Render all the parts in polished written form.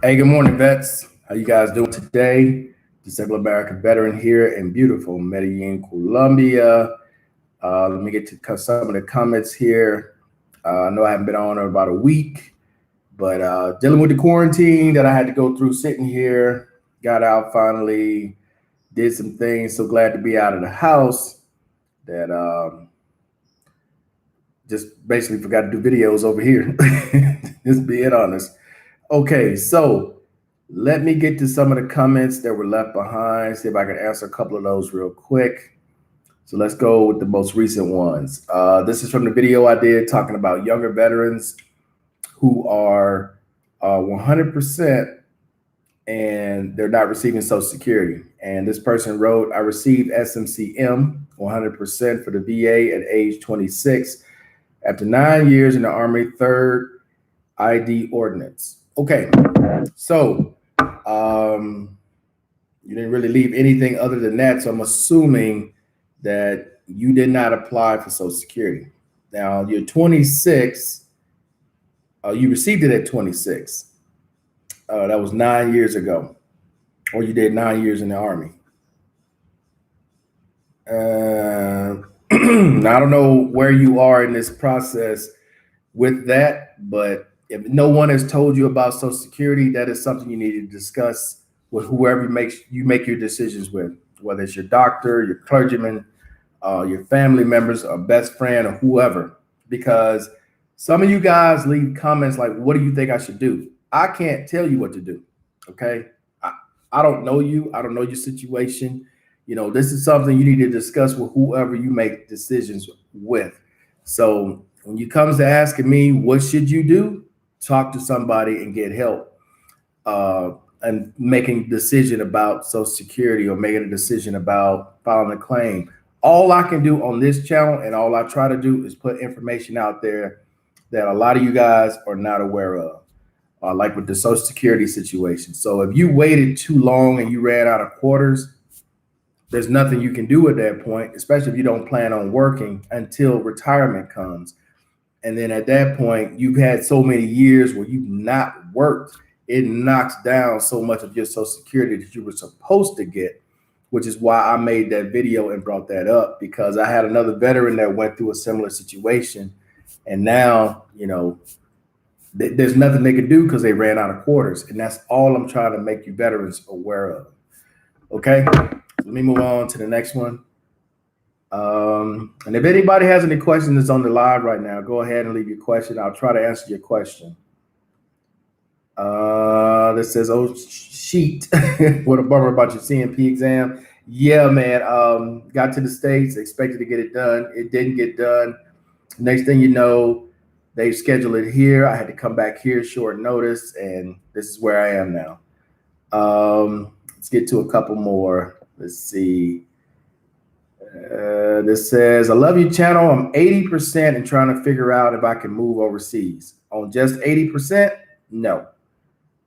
Hey, good morning, vets. How you guys doing today? Disabled American veteran here in beautiful Medellin, Colombia. Let me get to some of the comments here. I know I haven't been on in about a week, but dealing with the quarantine that I had to go through sitting here, got out finally, did some things. So glad to be out of the house that just basically forgot to do videos over here. Just being honest. Okay, so let me get to some of the comments that were left behind, see if I can answer a couple of those real quick. So let's go with the most recent ones. This is from the video I did talking about younger veterans who are 100% and they're not receiving Social Security. And this person wrote, I received SMCM 100% for the VA at age 26 after 9 years in the Army, third ID ordinance. Okay, so you didn't really leave anything other than that. So I'm assuming that you did not apply for Social Security. Now you're 26. You received it at 26. That was 9 years ago, or you did 9 years in the Army. Now, I don't know where you are in this process with that, but if no one has told you about Social Security, that is something you need to discuss with whoever you make your decisions with, whether it's your doctor, your clergyman, your family members, a best friend, or whoever. Because some of you guys leave comments like, "What do you think I should do?" I can't tell you what to do. Okay, I don't know you. I don't know your situation. This is something you need to discuss with whoever you make decisions with. So when it comes to asking me, what should you do? Talk to somebody and get help. And making a decision about Social Security or making a decision about filing a claim. All I can do on this channel and all I try to do is put information out there that a lot of you guys are not aware of, like with the Social Security situation. So if you waited too long and you ran out of quarters, there's nothing you can do at that point, especially if you don't plan on working until retirement comes. And then at that point, you've had so many years where you've not worked. It knocks down so much of your Social Security that you were supposed to get, which is why I made that video and brought that up, because I had another veteran that went through a similar situation. And now, there's nothing they can do because they ran out of quarters. And that's all I'm trying to make you veterans aware of. Okay, let me move on to the next one. And if anybody has any questions that's on the live right now, go ahead and leave your question. I'll try to answer your question. This says, "Oh, sheet, what a bummer about your CMP exam." Yeah, man. Got to the States, expected to get it done. It didn't get done. Next thing you know, they scheduled it here. I had to come back here short notice, and this is where I am now. Let's get to a couple more. Let's see. This says, I love your channel. I'm 80% and trying to figure out if I can move overseas. On just 80%? No.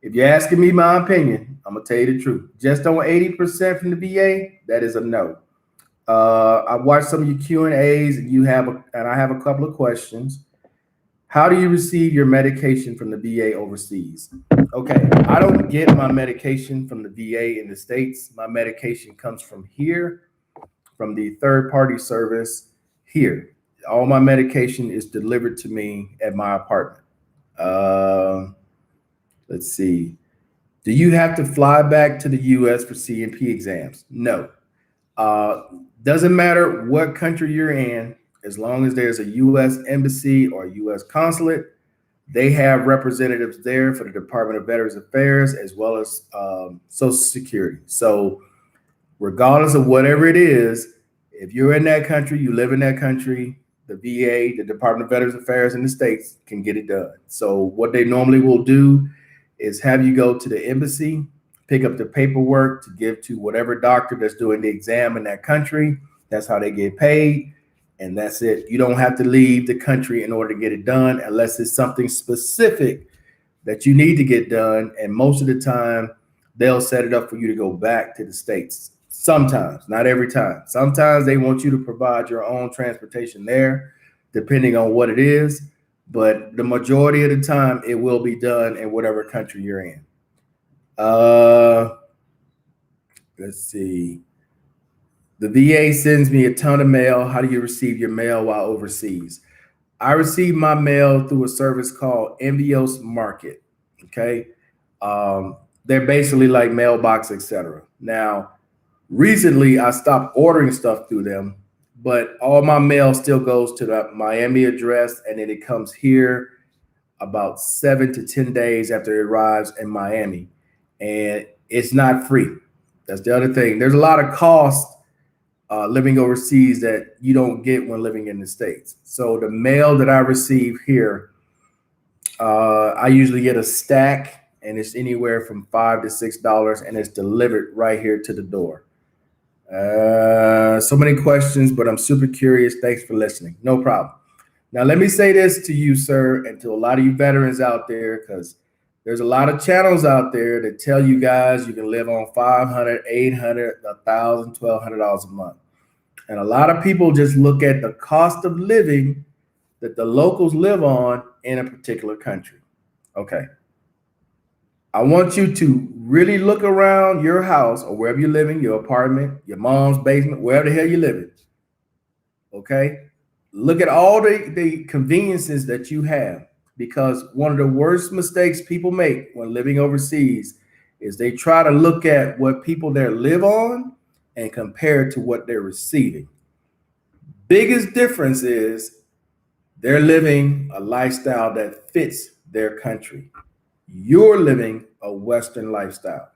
If you're asking me my opinion, I'm going to tell you the truth. Just on 80% from the VA, that is a no. I watched some of your Q&As and I have a couple of questions. How do you receive your medication from the VA overseas? Okay, I don't get my medication from the VA in the States. My medication comes from here, from the third-party service here. All my medication is delivered to me at my apartment. Let's see. Do you have to fly back to the U.S. for CMP exams? No. Doesn't matter what country you're in, as long as there's a U.S. embassy or a U.S. consulate, they have representatives there for the Department of Veterans Affairs as well as Social Security. So regardless of whatever it is, if you're in that country, you live in that country, the VA, the Department of Veterans Affairs in the States can get it done. So what they normally will do is have you go to the embassy, pick up the paperwork to give to whatever doctor that's doing the exam in that country. That's how they get paid. And that's it. You don't have to leave the country in order to get it done unless it's something specific that you need to get done. And most of the time, they'll set it up for you to go back to the States. Sometimes, not every time. Sometimes they want you to provide your own transportation there, depending on what it is. But the majority of the time, it will be done in whatever country you're in. Uh, let's see. The VA sends me a ton of mail. How do you receive your mail while overseas? I receive my mail through a service called Envios Market. Okay. They're basically like mailbox, etc. Now, recently I stopped ordering stuff through them, but all my mail still goes to the Miami address, and then it comes here about 7 to 10 days after it arrives in Miami. And it's not free. That's the other thing. There's a lot of cost living overseas that you don't get when living in the States. So the mail that I receive here, I usually get a stack, and it's anywhere from $5 to $6, and it's delivered right here to the door. So many questions, but I'm super curious. Thanks for listening. No problem. Now, let me say this to you, sir, and to a lot of you veterans out there, because there's a lot of channels out there that tell you guys you can live on $500, $800, $1,000, $1,200 a month. And a lot of people just look at the cost of living that the locals live on in a particular country. Okay. I want you to really look around your house or wherever you're living, your apartment, your mom's basement, wherever the hell you're living. Okay. Look at all the conveniences that you have, because one of the worst mistakes people make when living overseas is they try to look at what people there live on and compare it to what they're receiving. Biggest difference is they're living a lifestyle that fits their country. You're living a Western lifestyle.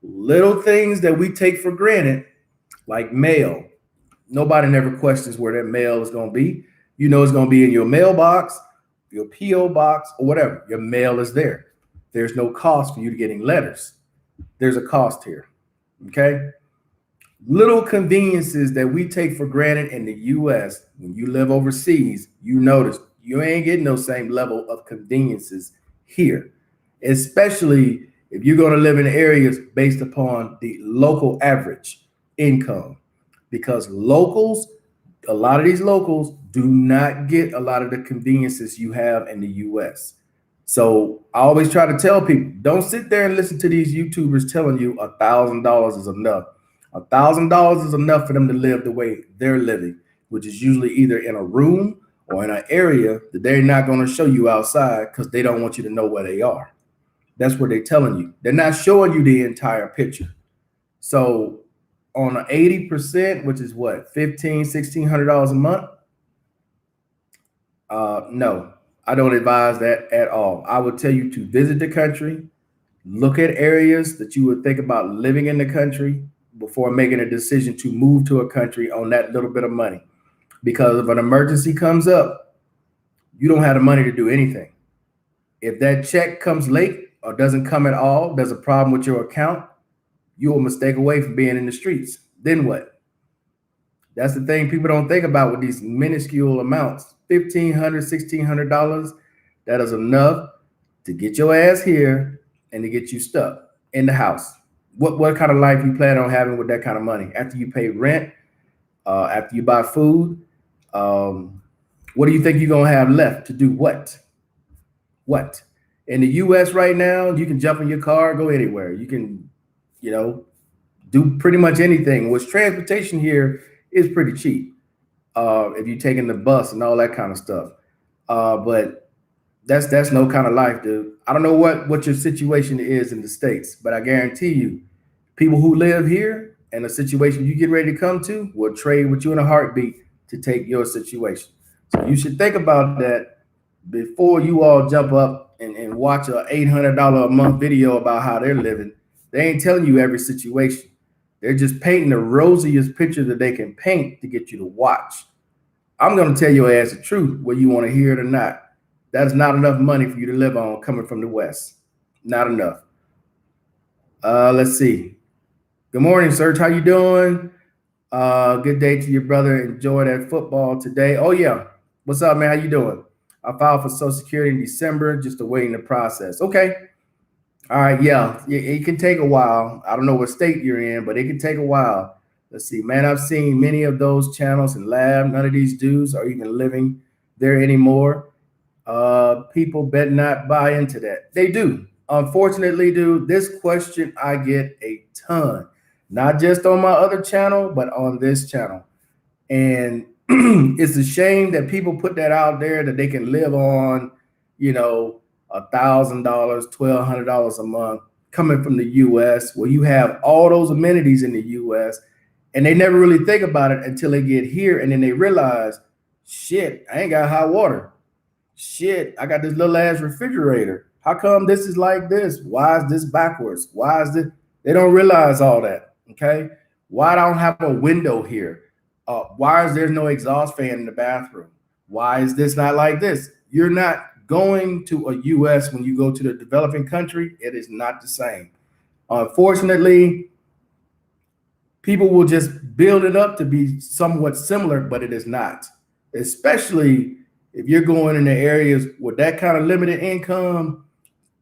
Little things that we take for granted, like mail. Nobody never questions where that mail is going to be. You know it's going to be in your mailbox, your P.O. box, or whatever. Your mail is there. There's no cost for you getting letters. There's a cost here. Okay? Little conveniences that we take for granted in the U.S. When you live overseas, you notice you ain't getting those same level of conveniences here, especially if you're going to live in areas based upon the local average income, because a lot of these locals do not get a lot of the conveniences you have in the US. So I always try to tell people, don't sit there and listen to these YouTubers telling you $1,000 is enough. $1,000 is enough for them to live the way they're living, which is usually either in a room or in an area that they're not going to show you outside because they don't want you to know where they are. That's what they're telling you. They're not showing you the entire picture. So on an 80%, which is what, $1,500, $1,600 a month? No, I don't advise that at all. I would tell you to visit the country, look at areas that you would think about living in the country before making a decision to move to a country on that little bit of money. Because if an emergency comes up, you don't have the money to do anything. If that check comes late or doesn't come at all, there's a problem with your account, you're a mistake away from being in the streets. Then what? That's the thing people don't think about with these minuscule amounts. $1,500, $1,600, that is enough to get your ass here and to get you stuck in the house. What kind of life you plan on having with that kind of money? After you pay rent, after you buy food, what do you think you're going to have left to do what? What? In the US right now, you can jump in your car, go anywhere. You can, do pretty much anything, which transportation here is pretty cheap. If you're taking the bus and all that kind of stuff. But that's no kind of life, dude. I don't know what your situation is in the States, but I guarantee you, people who live here and the situation you get ready to come to will trade with you in a heartbeat to take your situation. So you should think about that before you all jump up and watch a $800 a month video about how they're living. They ain't telling you every situation. They're just painting the rosiest picture that they can paint to get you to watch. I'm going to tell your ass the truth, whether you want to hear it or not. That's not enough money for you to live on coming from the West. Not enough. Let's see. Good morning, Serge. How you doing? Good day to your brother. Enjoy that football today. Oh, yeah. What's up, man? How you doing? I filed for Social Security in December, just awaiting the process. Okay. All right. Yeah, it can take a while. I don't know what state you're in, but it can take a while. Let's see, man. I've seen many of those channels in lab. None of these dudes are even living there anymore. People better not buy into that. They do. Unfortunately, dude, this question I get a ton, not just on my other channel, but on this channel. And it's a shame that people put that out there that they can live on, you know, $1,000, $1,200 a month coming from the US, where you have all those amenities in the US, and they never really think about it until they get here, and then they realize, shit, I ain't got hot water. Shit, I got this little ass refrigerator. How come this is like this? Why is this backwards? Why is this? They don't realize all that. Okay. Why don't have a window here? Why is there no exhaust fan in the bathroom? Why is this not like this? You're not going to a US when you go to the developing country. It is not the same. Unfortunately, people will just build it up to be somewhat similar, but it is not. Especially if you're going in the areas with that kind of limited income,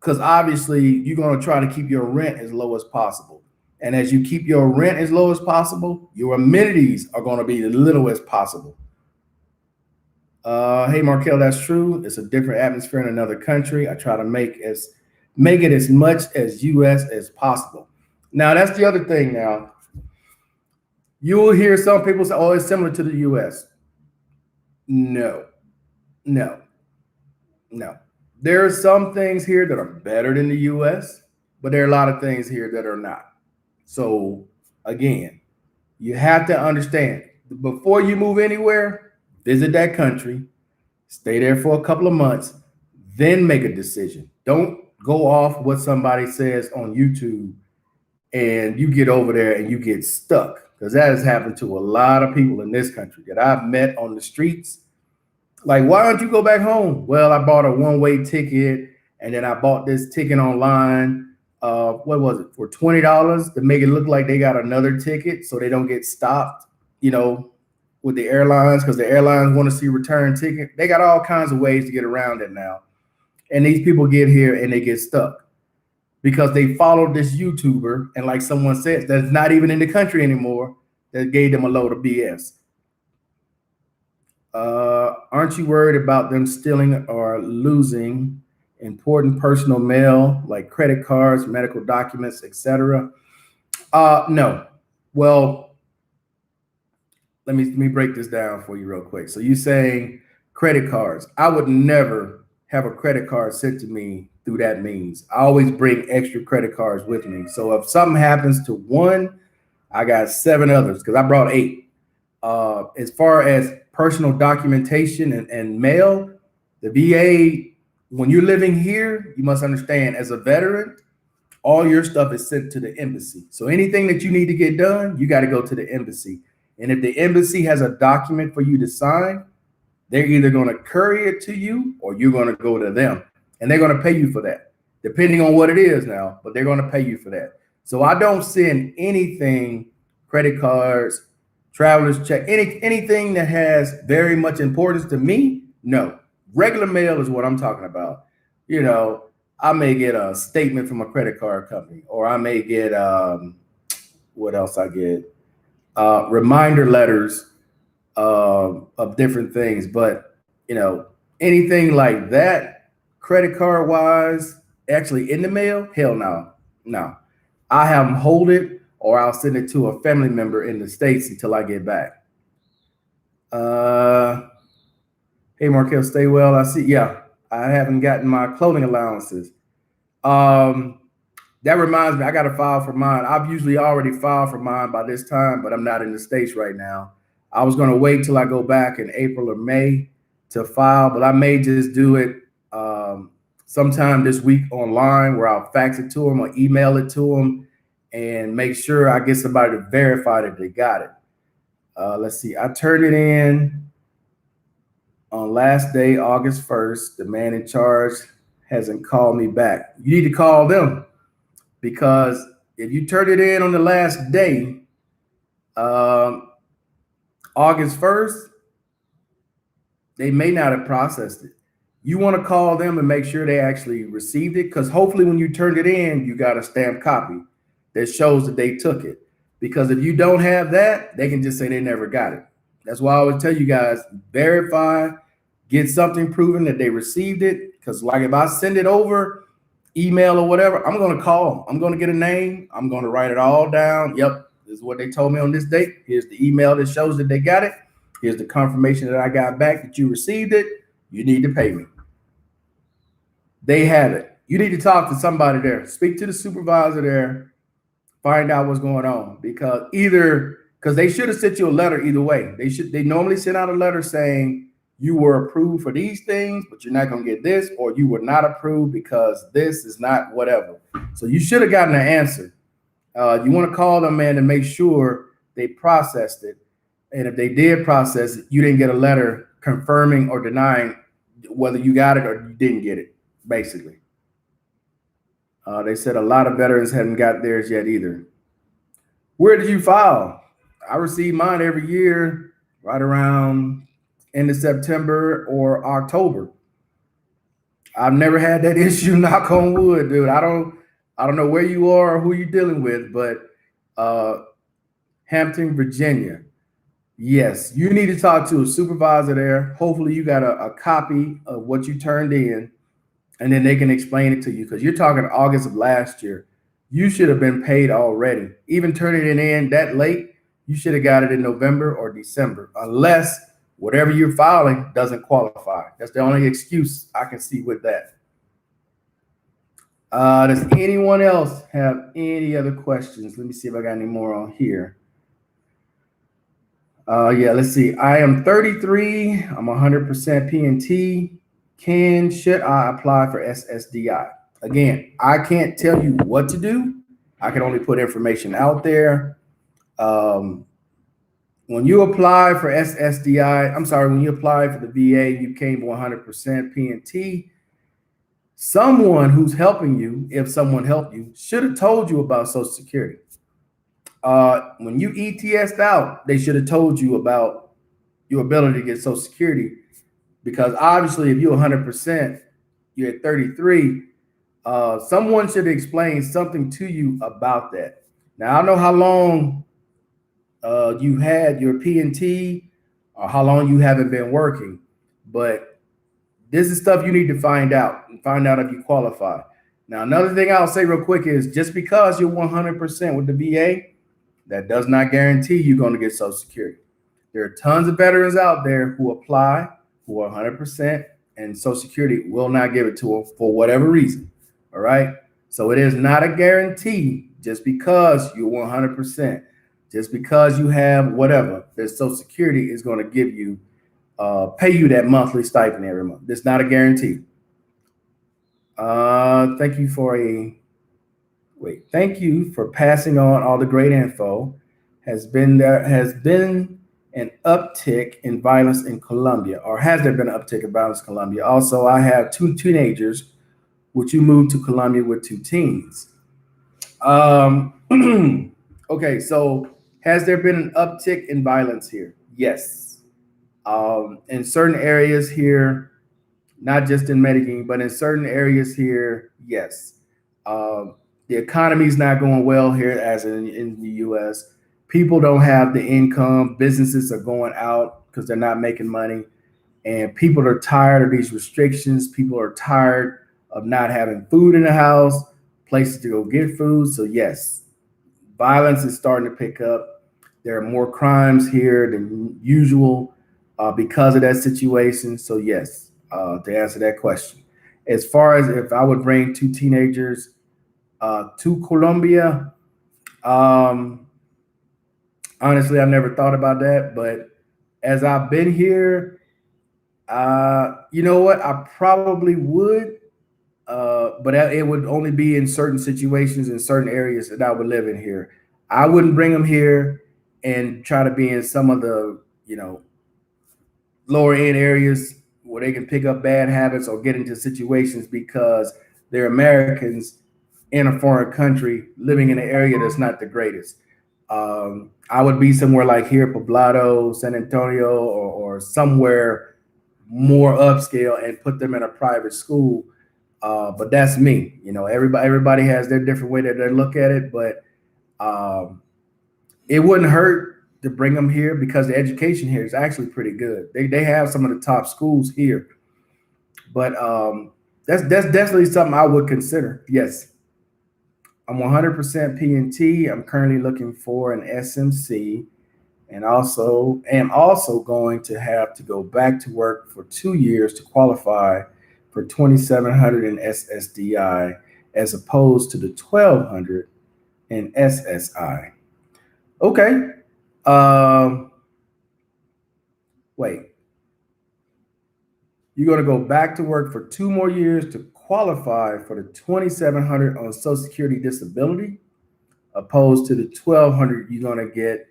because obviously you're going to try to keep your rent as low as possible. And as you keep your rent as low as possible, your amenities are going to be as little as possible. Hey, Markel, that's true. It's a different atmosphere in another country. I try to make it as much as US as possible. Now, that's the other thing now. You will hear some people say, oh, it's similar to the US. No. There are some things here that are better than the US, but there are a lot of things here that are not. So again, you have to understand before you move anywhere, visit that country, stay there for a couple of months, then make a decision. Don't go off what somebody says on YouTube and you get over there and you get stuck, because that has happened to a lot of people in this country that I've met on the streets. Like, why don't you go back home? Well, I bought a one-way ticket, and then I bought this ticket online. What was it, for $20 to make it look like they got another ticket so they don't get stopped, with the airlines, because the airlines want to see return ticket. They got all kinds of ways to get around it now. And these people get here and they get stuck because they followed this YouTuber, and like someone says, that's not even in the country anymore, that gave them a load of BS. Aren't you worried about them stealing or losing important personal mail like credit cards, medical documents, etc.? No. Well, let me break this down for you real quick. So you saying credit cards? I would never have a credit card sent to me through that means. I always bring extra credit cards with me. So if something happens to one, I got 7 others because I brought 8. As far as personal documentation and mail, the VA, when you're living here, you must understand, as a veteran, all your stuff is sent to the embassy. So anything that you need to get done, you got to go to the embassy. And if the embassy has a document for you to sign, they're either going to courier it to you or you're going to go to them. And they're going to pay you for that, depending on what it is now, but they're going to pay you for that. So I don't send anything, credit cards, traveler's check, anything that has very much importance to me. No, regular mail is what I'm talking about. I may get a statement from a credit card company, or I may get what else I get, reminder letters of different things. But anything like that, credit card wise, actually in the mail, hell no. I have them hold it, or I'll send it to a family member in the States until I get back. Hey, Markel, stay well. I see. Yeah, I haven't gotten my clothing allowances. That reminds me, I got to file for mine. I've usually already filed for mine by this time, but I'm not in the States right now. I was going to wait till I go back in April or May to file, but I may just do it sometime this week online, where I'll fax it to them or email it to them and make sure I get somebody to verify that they got it. Let's see. I turned it in on last day, August 1st. The man in charge hasn't called me back. You need to call them, because if you turn it in on the last day, August 1st, they may not have processed it. You want to call them and make sure they actually received it, because hopefully when you turned it in, you got a stamped copy that shows that they took it. Because if you don't have that, they can just say they never got it. That's why I always tell you guys, verify, get something proven that they received it. Because like if I send it over email or whatever, I'm going to call. I'm going to get a name. I'm going to write it all down. Yep, this is what they told me on this date. Here's the email that shows that they got it. Here's the confirmation that I got back that you received it. You need to pay me. They have it. You need to talk to somebody there. Speak to the supervisor there. Find out what's going on, because they should have sent you a letter either way. They normally send out a letter saying you were approved for these things, but you're not going to get this, or you were not approved because this is not whatever. So you should have gotten an answer. You want to call them, man, to make sure they processed it. And if they did process it, you didn't get a letter confirming or denying whether you got it or you didn't get it, basically. They said a lot of veterans hadn't got theirs yet either. Where did you file? I receive mine every year, right around end of September or October. I've never had that issue. Knock on wood, dude. I don't know where you are or who you're dealing with, but Hampton, Virginia. Yes, you need to talk to a supervisor there. Hopefully, you got a copy of what you turned in, and then they can explain it to you, because you're talking August of last year. You should have been paid already. Even turning it in that late, you should have got it in November or December, unless whatever you're filing doesn't qualify. That's the only excuse I can see with that. Does anyone else have any other questions? Let me see if I got any more on here. Yeah, let's see. I am 33. I'm 100% PNT. Should I apply for SSDI? Again, I can't tell you what to do. I can only put information out there. When you apply for when you apply for the VA, you came 100% PNT. Someone who's helping you, if someone helped you, should have told you about Social Security. When you ETS'd out, they should have told you about your ability to get Social Security, because obviously if you're 100%, you're at 33, someone should explain something to you about that. Now, I don't know how long you had your PNT or how long you haven't been working, but this is stuff you need to find out if you qualify. Now, another thing I'll say real quick is, just because you're 100% with the VA, that does not guarantee you're going to get Social Security. There are tons of veterans out there who apply, who are 100%, and Social Security will not give it to them for whatever reason. All right. So it is not a guarantee just because you're 100%, just because you have whatever, that Social Security is going to give you, pay you that monthly stipend every month. That's not a guarantee. Thank you for passing on all the great info. Has been an uptick in violence in Colombia, or has there been an uptick in violence in Colombia? Also, I have 2 teenagers. Would you move to Colombia with 2 teens? Okay, so has there been an uptick in violence here? Yes. In certain areas here, not just in Medellin, but in certain areas here, yes. The economy is not going well here as in the U.S. People don't have the income. Businesses are going out because they're not making money. And people are tired of these restrictions. People are tired of not having food in the house, places to go get food. So yes, violence is starting to pick up. There are more crimes here than usual because of that situation. So yes, to answer that question. As far as if I would bring 2 teenagers to Colombia, honestly, I never thought about that. But as I've been here, you know what? I probably would, but it would only be in certain situations, in certain areas that I would live in here. I wouldn't bring them here and try to be in some of the, lower end areas where they can pick up bad habits or get into situations because they're Americans in a foreign country living in an area that's not the greatest. I would be somewhere like here, Poblado, San Antonio, or somewhere more upscale and put them in a private school. But that's me. Everybody has their different way that they look at it, but it wouldn't hurt to bring them here because the education here is actually pretty good. They have some of the top schools here, but That's definitely something I would consider. Yes, I'm 100% PNT. I'm currently looking for an SMC, and also am also going to have to go back to work for 2 years to qualify for 2,700 in SSDI as opposed to the 1,200 in SSI. Okay. Um, Wait. You're going to go back to work for 2 more years to qualify for the 2,700 on Social Security disability, opposed to the 1,200 you're going to get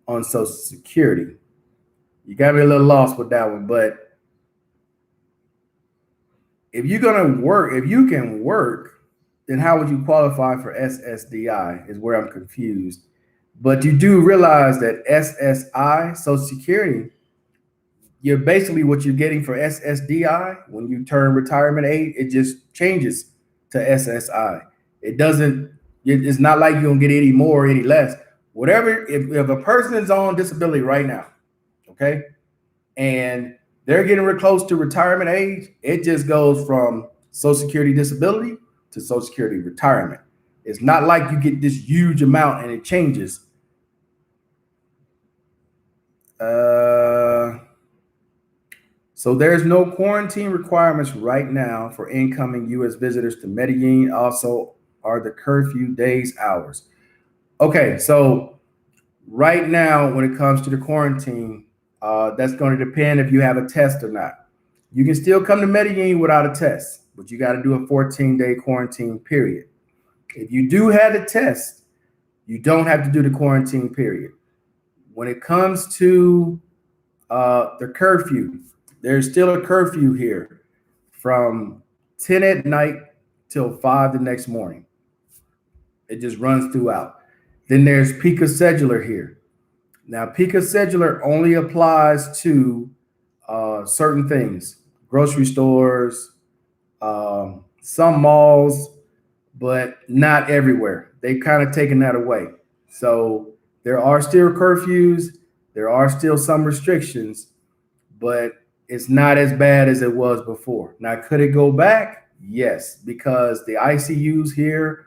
on Social Security. You got me a little lost with that one, but if you're going to work, if you can work, then how would you qualify for SSDI? Is where I'm confused. But you do realize that SSI, Social Security, you're basically what you're getting for SSDI when you turn retirement age, it just changes to SSI. It doesn't, it's not like you're gonna get any more or any less. Whatever, if a person is on disability right now, okay, and they're getting real close to retirement age, it just goes from Social Security disability to Social Security retirement. It's not like you get this huge amount and it changes. So there's no quarantine requirements right now for incoming U.S. visitors to Medellin. Also, are the curfew days hours. Okay, so right now, when it comes to the quarantine, that's going to depend if you have a test or not. You can still come to Medellin without a test, but you got to do a 14-day quarantine period. If you do have a test, you don't have to do the quarantine period. When it comes to the curfew, there's still a curfew here from 10 at night till 5 the next morning. It just runs throughout. Then there's Pica Cedular here. Now, Pica Cedular only applies to certain things, grocery stores, some malls, but not everywhere. They've kind of taken that away. So there are still curfews, there are still some restrictions, but it's not as bad as it was before. Now, could it go back? Yes, because the ICUs here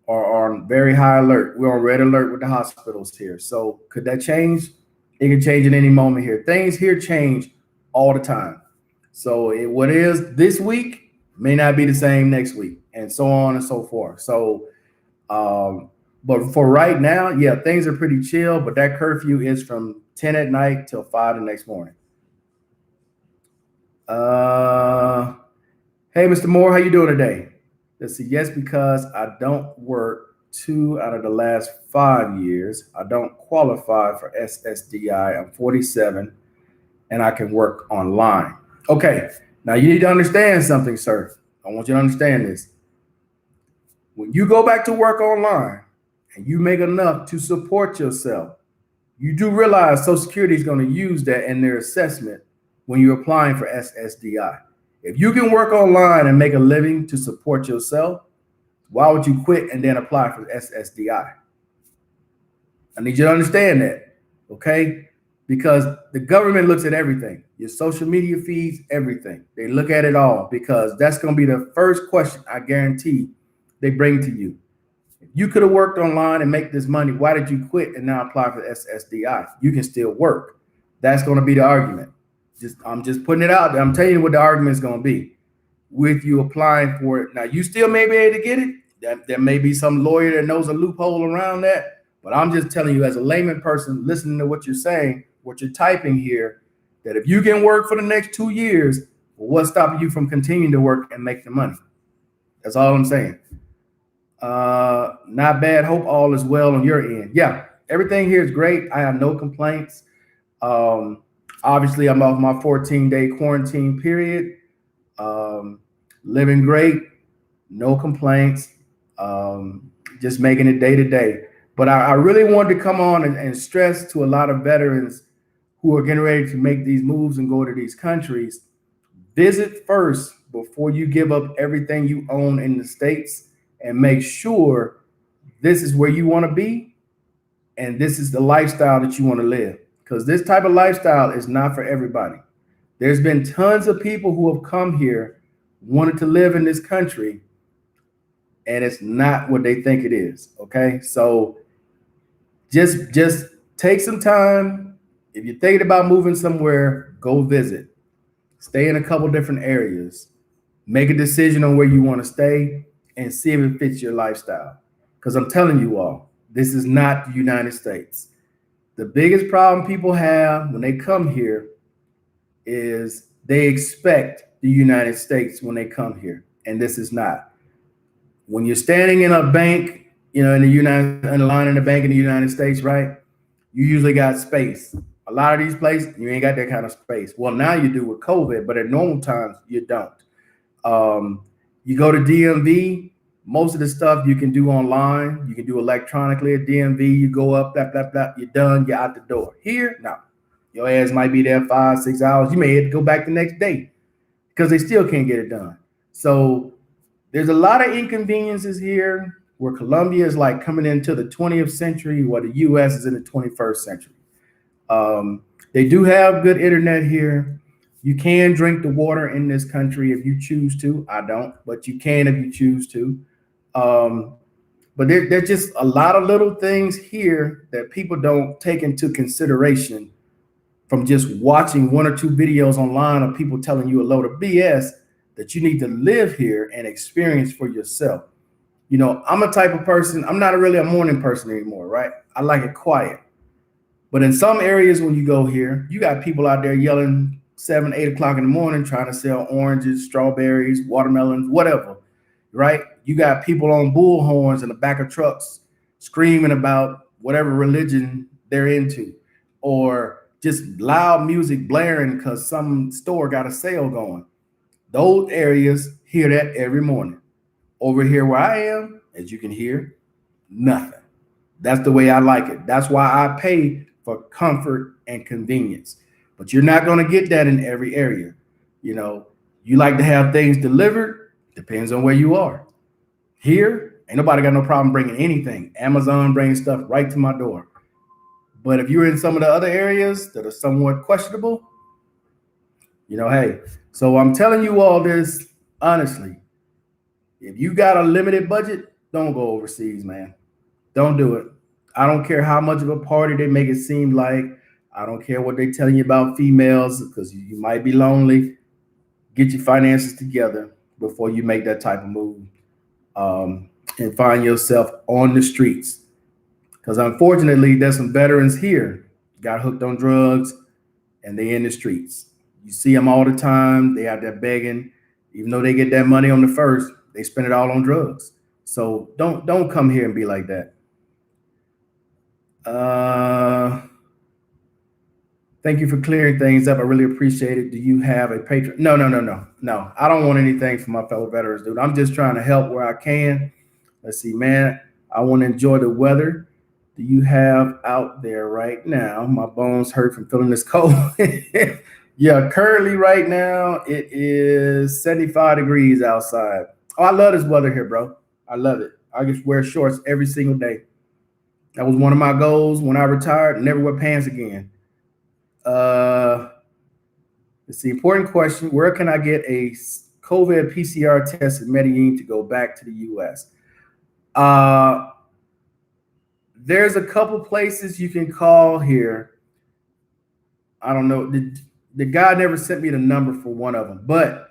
are on very high alert. We're on red alert with the hospitals here. So could that change? It can change at any moment here. Things here change all the time. So what is this week may not be the same next week, and so on and so forth. So, but for right now, yeah, things are pretty chill. But that curfew is from 10 at night till 5 the next morning. Hey, Mr. Moore, how you doing today? Let's see. Yes, because I don't work 2 out of the last 5 years. I don't qualify for SSDI. I'm 47 and I can work online. Okay. Now you need to understand something, sir. I want you to understand this. When you go back to work online and you make enough to support yourself, you do realize Social Security is going to use that in their assessment when you're applying for SSDI. If you can work online and make a living to support yourself, why would you quit and then apply for SSDI? I need you to understand that, okay? Because the government looks at everything, your social media feeds, everything. They look at it all because that's going to be the first question I guarantee they bring to you. If you could have worked online and make this money, why did you quit and now apply for SSDI? You can still work. That's going to be the argument. I'm just putting it out there. I'm telling you what the argument is going to be with you applying for it. Now, you still may be able to get it. There may be some lawyer that knows a loophole around that. But I'm just telling you as a layman person listening to what you're saying, what you're typing here, that if you can work for the next 2 years, well, what's stopping you from continuing to work and make the money? That's all I'm saying. Not bad. Hope all is well on your end. Yeah, everything here is great. I have no complaints. Obviously, I'm off my 14-day quarantine period. Living great, no complaints. Just making it day to day. But I really wanted to come on and stress to a lot of veterans who are getting ready to make these moves and go to these countries. Visit first before you give up everything you own in the States, and make sure this is where you want to be and this is the lifestyle that you want to live. Because this type of lifestyle is not for everybody. There's been tons of people who have come here wanted to live in this country, and it's not what they think it is. Okay, so just take some time. If you're thinking about moving somewhere, go visit. Stay in a couple different areas. Make a decision on where you want to stay and see if it fits your lifestyle. Because I'm telling you all, this is not the United States. The biggest problem people have when they come here is they expect the United States when they come here, and this is not. When you're standing in a bank, in a line in a bank in the United States, right? You usually got space. A lot of these places, you ain't got that kind of space. Well, now you do with COVID, but at normal times you don't. You go to DMV, most of the stuff you can do online. You can do electronically at DMV. You go up, blah, blah, blah, you're done, you're out the door. Here, no. Your ass might be there 5, 6 hours. You may have to go back the next day because they still can't get it done. So there's a lot of inconveniences here where Colombia is like coming into the 20th century, while the US is in the 21st century. They do have good internet here. You can drink the water in this country if you choose to. I don't, but you can if you choose to. But there's just a lot of little things here that people don't take into consideration from just watching 1 or 2 videos online of people telling you a load of BS that you need to live here and experience for yourself. I'm a type of person, I'm not really a morning person anymore, right? I like it quiet. But in some areas when you go here, you got people out there yelling 7, 8 o'clock in the morning trying to sell oranges, strawberries, watermelons, whatever, right? You got people on bullhorns in the back of trucks screaming about whatever religion they're into, or just loud music blaring because some store got a sale going. Those areas hear that every morning. Over here where I am, as you can hear, nothing. That's the way I like it. That's why I pay for comfort and convenience. But you're not going to get that in every area. You like to have things delivered, depends on where you are. Here, ain't nobody got no problem bringing anything. Amazon brings stuff right to my door. But if you're in some of the other areas that are somewhat questionable, hey. So I'm telling you all this honestly. If you got a limited budget, don't go overseas, man. Don't do it. I don't care how much of a party they make it seem like. I don't care what they're telling you about females, because you might be lonely. Get your finances together before you make that type of move, and find yourself on the streets. Because unfortunately, there's some veterans here got hooked on drugs, and they in the streets. You see them all the time. They out there begging. Even though they get that money on the first, they spend it all on drugs. So don't come here and be like that. Thank you for clearing things up. I really appreciate it. Do you have a Patreon? No. I don't want anything from my fellow veterans, dude. I'm just trying to help where I can. Let's see, man. I want to enjoy the weather. Do you have out there right now? My bones hurt from feeling this cold. Yeah, currently right now it is 75 degrees outside. Oh, I love this weather here, bro. I love it. I just wear shorts every single day. That was one of my goals when I retired. Never wear pants again. It's the important question. Where can I get a COVID PCR test in Medellin to go back to the US? There's a couple places you can call here. I don't know. The guy never sent me the number for one of them, but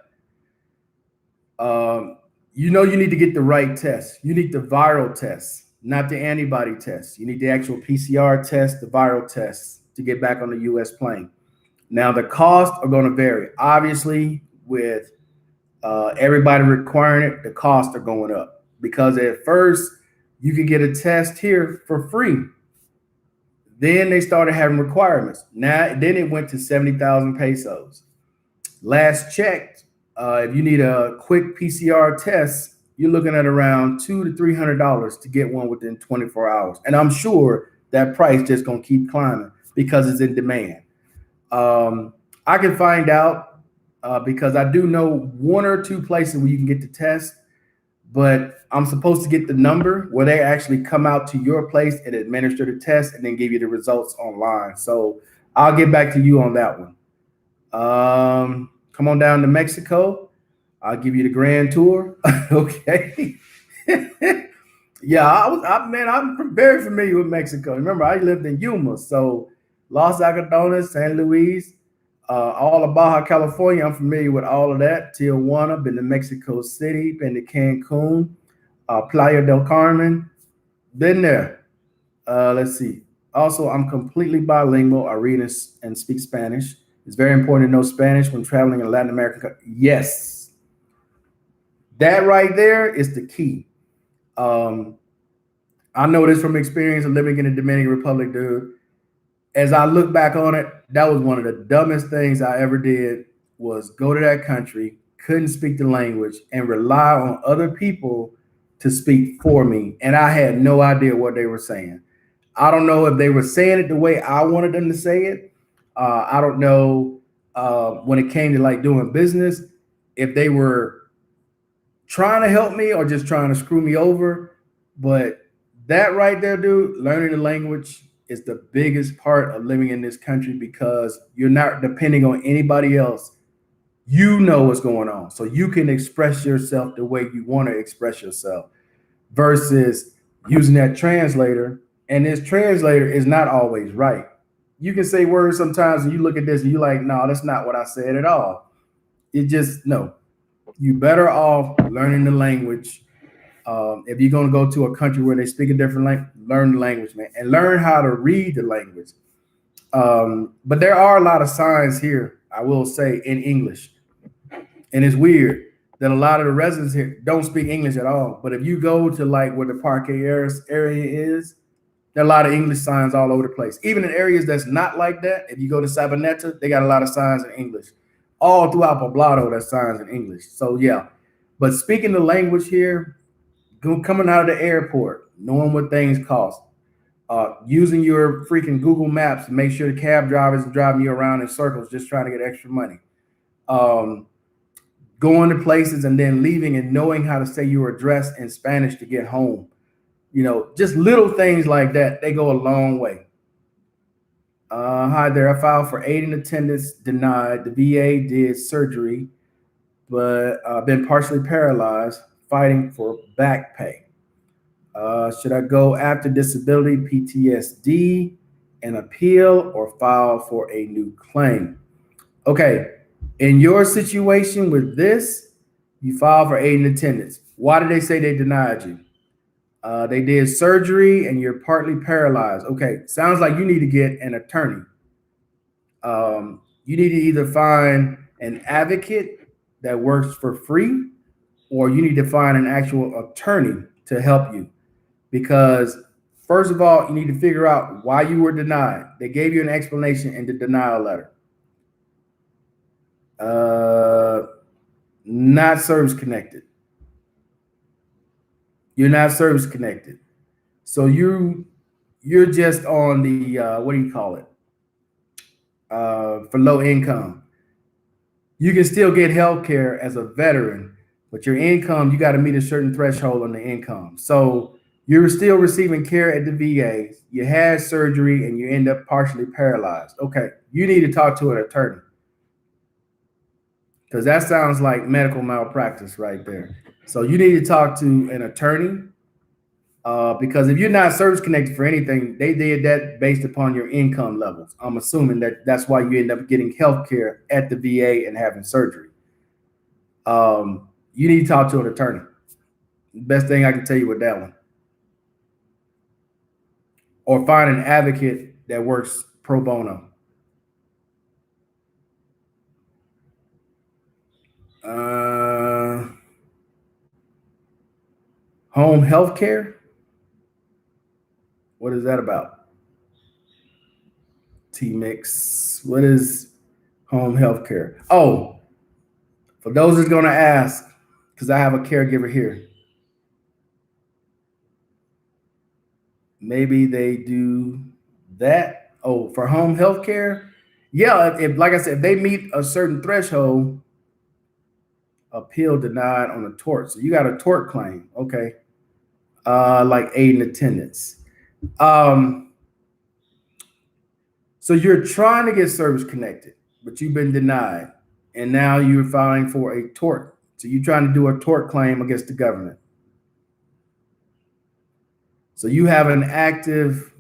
you need to get the right test. You need the viral test, not the antibody test. You need the actual PCR test, the viral test to get back on the US plane. Now, the costs are going to vary. Obviously, with everybody requiring it, the costs are going up, because at first you could get a test here for free. Then they started having requirements. Then it went to 70,000 pesos. Last checked, if you need a quick PCR test, you're looking at around $200 to $300 to get one within 24 hours. And I'm sure that price just going to keep climbing because it's in demand. I can find out because I do know 1 or 2 places where you can get the test, but I'm supposed to get the number where they actually come out to your place and administer the test and then give you the results online. So I'll get back to you on that one. Come on down to Mexico. I'll give you the grand tour. Okay. Yeah, man, I'm very familiar with Mexico. Remember, I lived in Yuma, so Los Algodones, San Luis, all of Baja California. I'm familiar with all of that. Tijuana, been to Mexico City, been to Cancun, Playa del Carmen, been there. Let's see. Also, I'm completely bilingual. I read and speak Spanish. It's very important to know Spanish when traveling in Latin America. Yes, that right there is the key. Um, I know this from experience of living in the Dominican Republic, dude. As I look back on it, that was one of the dumbest things I ever did was go to that country, couldn't speak the language, and rely on other people to speak for me. And I had no idea what they were saying. I don't know if they were saying it the way I wanted them to say it. I don't know when it came to like doing business, if they were trying to help me or just trying to screw me over. But that right there, dude, learning the language is the biggest part of living in this country because you're not depending on anybody else. You know what's going on. So you can express yourself the way you want to express yourself versus using that translator. And this translator is not always right. You can say words sometimes and you look at this and you're like, no, that's not what I said at all. It just, no. You better off learning the language. If you're going to go to a country where they speak a different language, learn the language, man, and learn how to read the language. But there are a lot of signs here, I will say, in English. And it's weird that a lot of the residents here don't speak English at all. But if you go to like where the Parque area is, there are a lot of English signs all over the place. Even in areas that's not like that, if you go to Sabaneta, they got a lot of signs in English. All throughout Poblado, there's signs in English. So yeah, but speaking the language here, coming out of the airport, knowing what things cost, using your freaking Google Maps to make sure the cab drivers are driving you around in circles just trying to get extra money. Going to places and then leaving and knowing how to say your address in Spanish to get home. You know, just little things like that, they go a long way. Hi there, I filed for aid in attendance, denied. The VA did surgery, but been partially paralyzed, fighting for back pay. Should I go after disability, PTSD, and appeal or file for a new claim? Okay, in your situation with this, you file for aid in attendance. Why did they say they denied you? They did surgery and you're partly paralyzed. Okay, sounds like you need to get an attorney. You need to either find an advocate that works for free, or you need to find an actual attorney to help you. Because, first of all, you need to figure out why you were denied. They gave you an explanation in the denial letter. Not service connected. You're not service connected. So you're just on the what do you call it? For low income. You can still get health care as a veteran, but your income, you got to meet a certain threshold on the income. So you're still receiving care at the VA. You had surgery and you end up partially paralyzed. Okay, you need to talk to an attorney because that sounds like medical malpractice right there. So you need to talk to an attorney because if you're not service connected for anything, they did that based upon your income levels. I'm assuming that's why you end up getting health care at the VA and having surgery. You need to talk to an attorney. Best thing I can tell you with that one. Or find an advocate that works pro bono. Home health care? What is that about? T-Mix. What is home health care? Oh, for those that's going to ask, because I have a caregiver here. Maybe they do that. Oh, for home health care? Yeah, if like I said, if they meet a certain threshold, appeal denied on a tort. So you got a tort claim. Okay. Like aid in attendance. So you're trying to get service connected, but you've been denied. And now you're filing for a tort So you're trying to do a tort claim against the government. So you have an active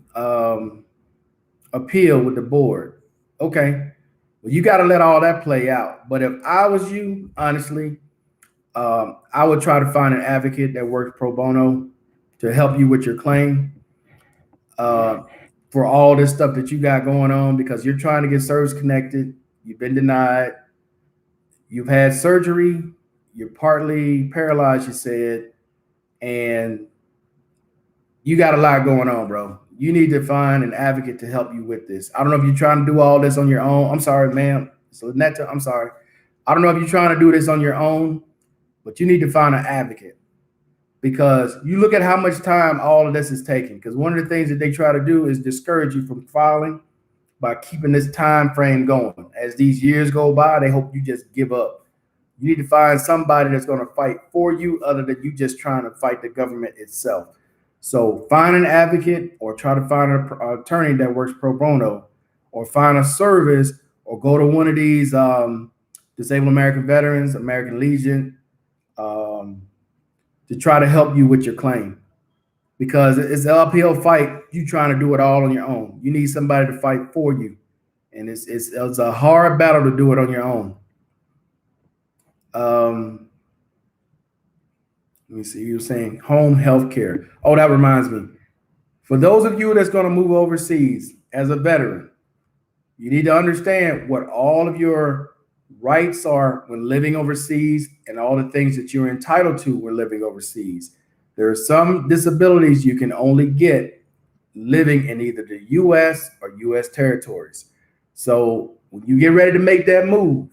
appeal with the board. Okay. Well, you got to let all that play out. But if I was you, honestly, I would try to find an advocate that works pro bono to help you with your claim for all this stuff that you got going on, because you're trying to get service connected. You've been denied. You've had surgery. You're partly paralyzed, you said, and you got a lot going on, bro. You need to find an advocate to help you with this. I don't know if you're trying to do all this on your own. I'm sorry, ma'am. So Netta, I'm sorry. I don't know if you're trying to do this on your own, but you need to find an advocate, because you look at how much time all of this is taking. Because one of the things that they try to do is discourage you from filing by keeping this time frame going. As these years go by, they hope you just give up. You need to find somebody that's going to fight for you, other than you just trying to fight the government itself. So find an advocate, or try to find an attorney that works pro bono, or find a service, or go to one of these Disabled American Veterans, American Legion, to try to help you with your claim, because it's an uphill fight. You trying to do it all on your own. You need somebody to fight for you, and it's a hard battle to do it on your own. Let me see. You were saying home health care. Oh, that reminds me. For those of you that's going to move overseas as a veteran, you need to understand what all of your rights are when living overseas, and all the things that you're entitled to when living overseas. There are some disabilities you can only get living in either the U.S. or U.S. territories. So when you get ready to make that move,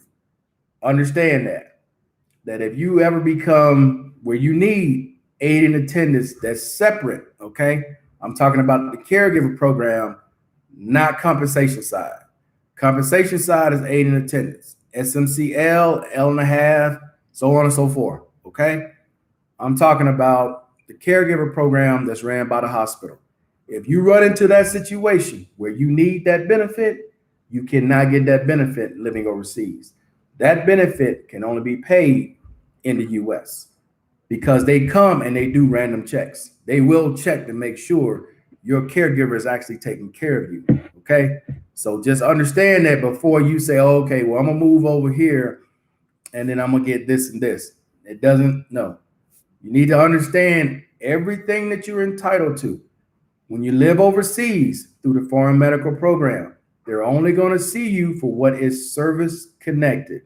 understand that if you ever become where you need aid and attendance, that's separate, okay? I'm talking about the caregiver program, not compensation side. Compensation side is aid and attendance, SMCL, L&a-half, so on and so forth, okay? I'm talking about the caregiver program that's ran by the hospital. If you run into that situation where you need that benefit, you cannot get that benefit living overseas. That benefit can only be paid in the U.S. because they come and they do random checks. They will check to make sure your caregiver is actually taking care of you, okay? So just understand that before you say, oh, okay, well, I'm gonna move over here and then I'm gonna get this and this. It doesn't, no. You need to understand everything that you're entitled to. When you live overseas through the foreign medical program, they're only gonna see you for what is service connected.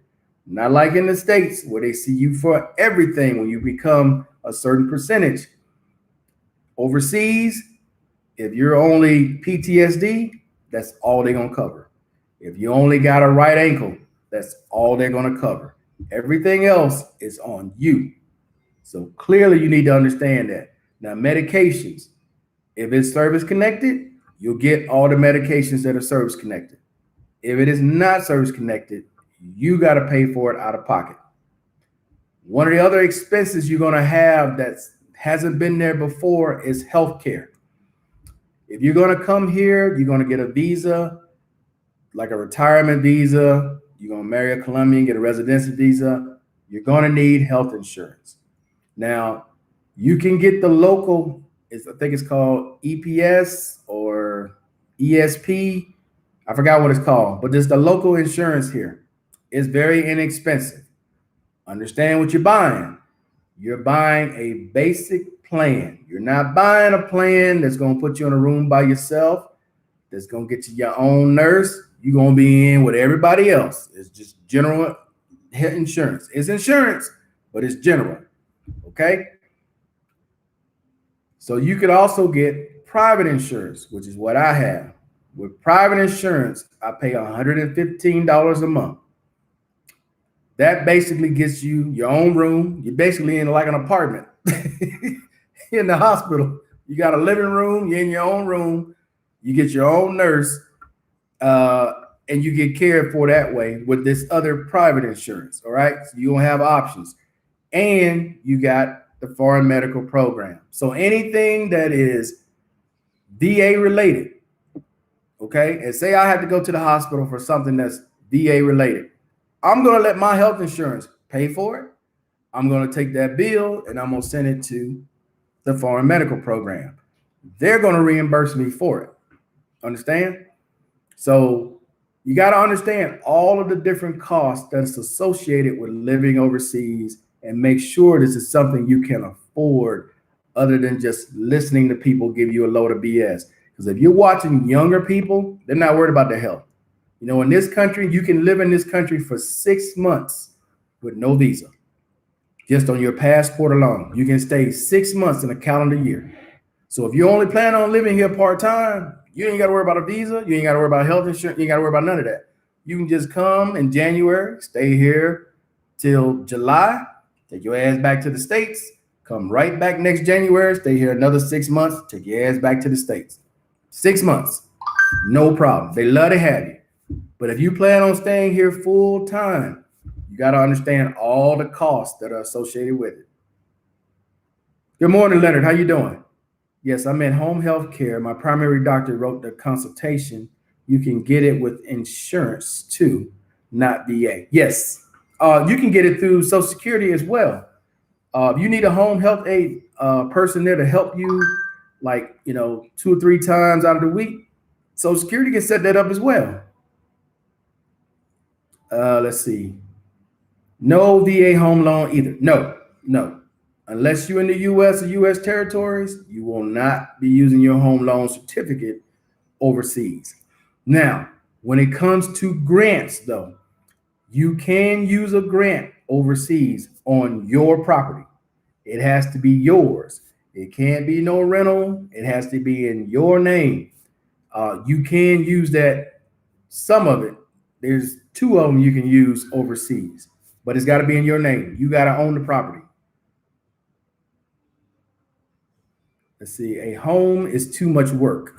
Not like in the States where they see you for everything when you become a certain percentage. Overseas, if you're only PTSD, that's all they're going to cover. If you only got a right ankle, that's all they're going to cover. Everything else is on you. So clearly you need to understand that. Now, medications, if it's service connected, you'll get all the medications that are service connected. If it is not service connected, you got to pay for it out of pocket. One of the other expenses you're going to have that hasn't been there before is healthcare. If you're going to come here, you're going to get a visa, like a retirement visa. You're going to marry a Colombian, get a residency visa. You're going to need health insurance. Now, you can get the local, I think it's called EPS or ESP. I forgot what it's called, but there's the local insurance here. It's very inexpensive. Understand what you're buying. You're buying a basic plan. You're not buying a plan that's going to put you in a room by yourself, that's going to get you your own nurse. You're going to be in with everybody else. It's just general insurance. It's insurance, but it's general. Okay? So you could also get private insurance, which is what I have. With private insurance, I pay $115 a month. That basically gets you your own room. You're basically in like an apartment in the hospital. You got a living room. You're in your own room. You get your own nurse, and you get cared for that way with this other private insurance. All right. So you don't have options. And you got the foreign medical program. So anything that is VA related, okay, and say I have to go to the hospital for something that's VA related, I'm going to let my health insurance pay for it. I'm going to take that bill and I'm going to send it to the foreign medical program. They're going to reimburse me for it. Understand? So you got to understand all of the different costs that's associated with living overseas and make sure this is something you can afford other than just listening to people give you a load of BS. Because if you're watching younger people, they're not worried about their health. You know, in this country, you can live in this country for 6 months with no visa. Just on your passport alone, you can stay 6 months in a calendar year. So if you only plan on living here part-time, you ain't got to worry about a visa. You ain't got to worry about health insurance. You ain't got to worry about none of that. You can just come in January, stay here till July, take your ass back to the States, come right back next January, stay here another 6 months, take your ass back to the States. 6 months, no problem. They love to have you. But if you plan on staying here full time, you got to understand all the costs that are associated with it. Good morning, Leonard. How you doing? Yes, I'm in home health care. My primary doctor wrote the consultation. You can get it with insurance too, not VA. Yes, you can get it through Social Security as well. If you need a home health aid person there to help you, like, 2 or 3 times out of the week, Social Security can set that up as well. Let's see. No VA home loan either. No. Unless you're in the U.S. or U.S. territories, you will not be using your home loan certificate overseas. Now, when it comes to grants, though, you can use a grant overseas on your property. It has to be yours. It can't be no rental. It has to be in your name. You can use that, some of it. There's 2 of them you can use overseas, but it's got to be in your name. You got to own the property. Let's see, a home is too much work.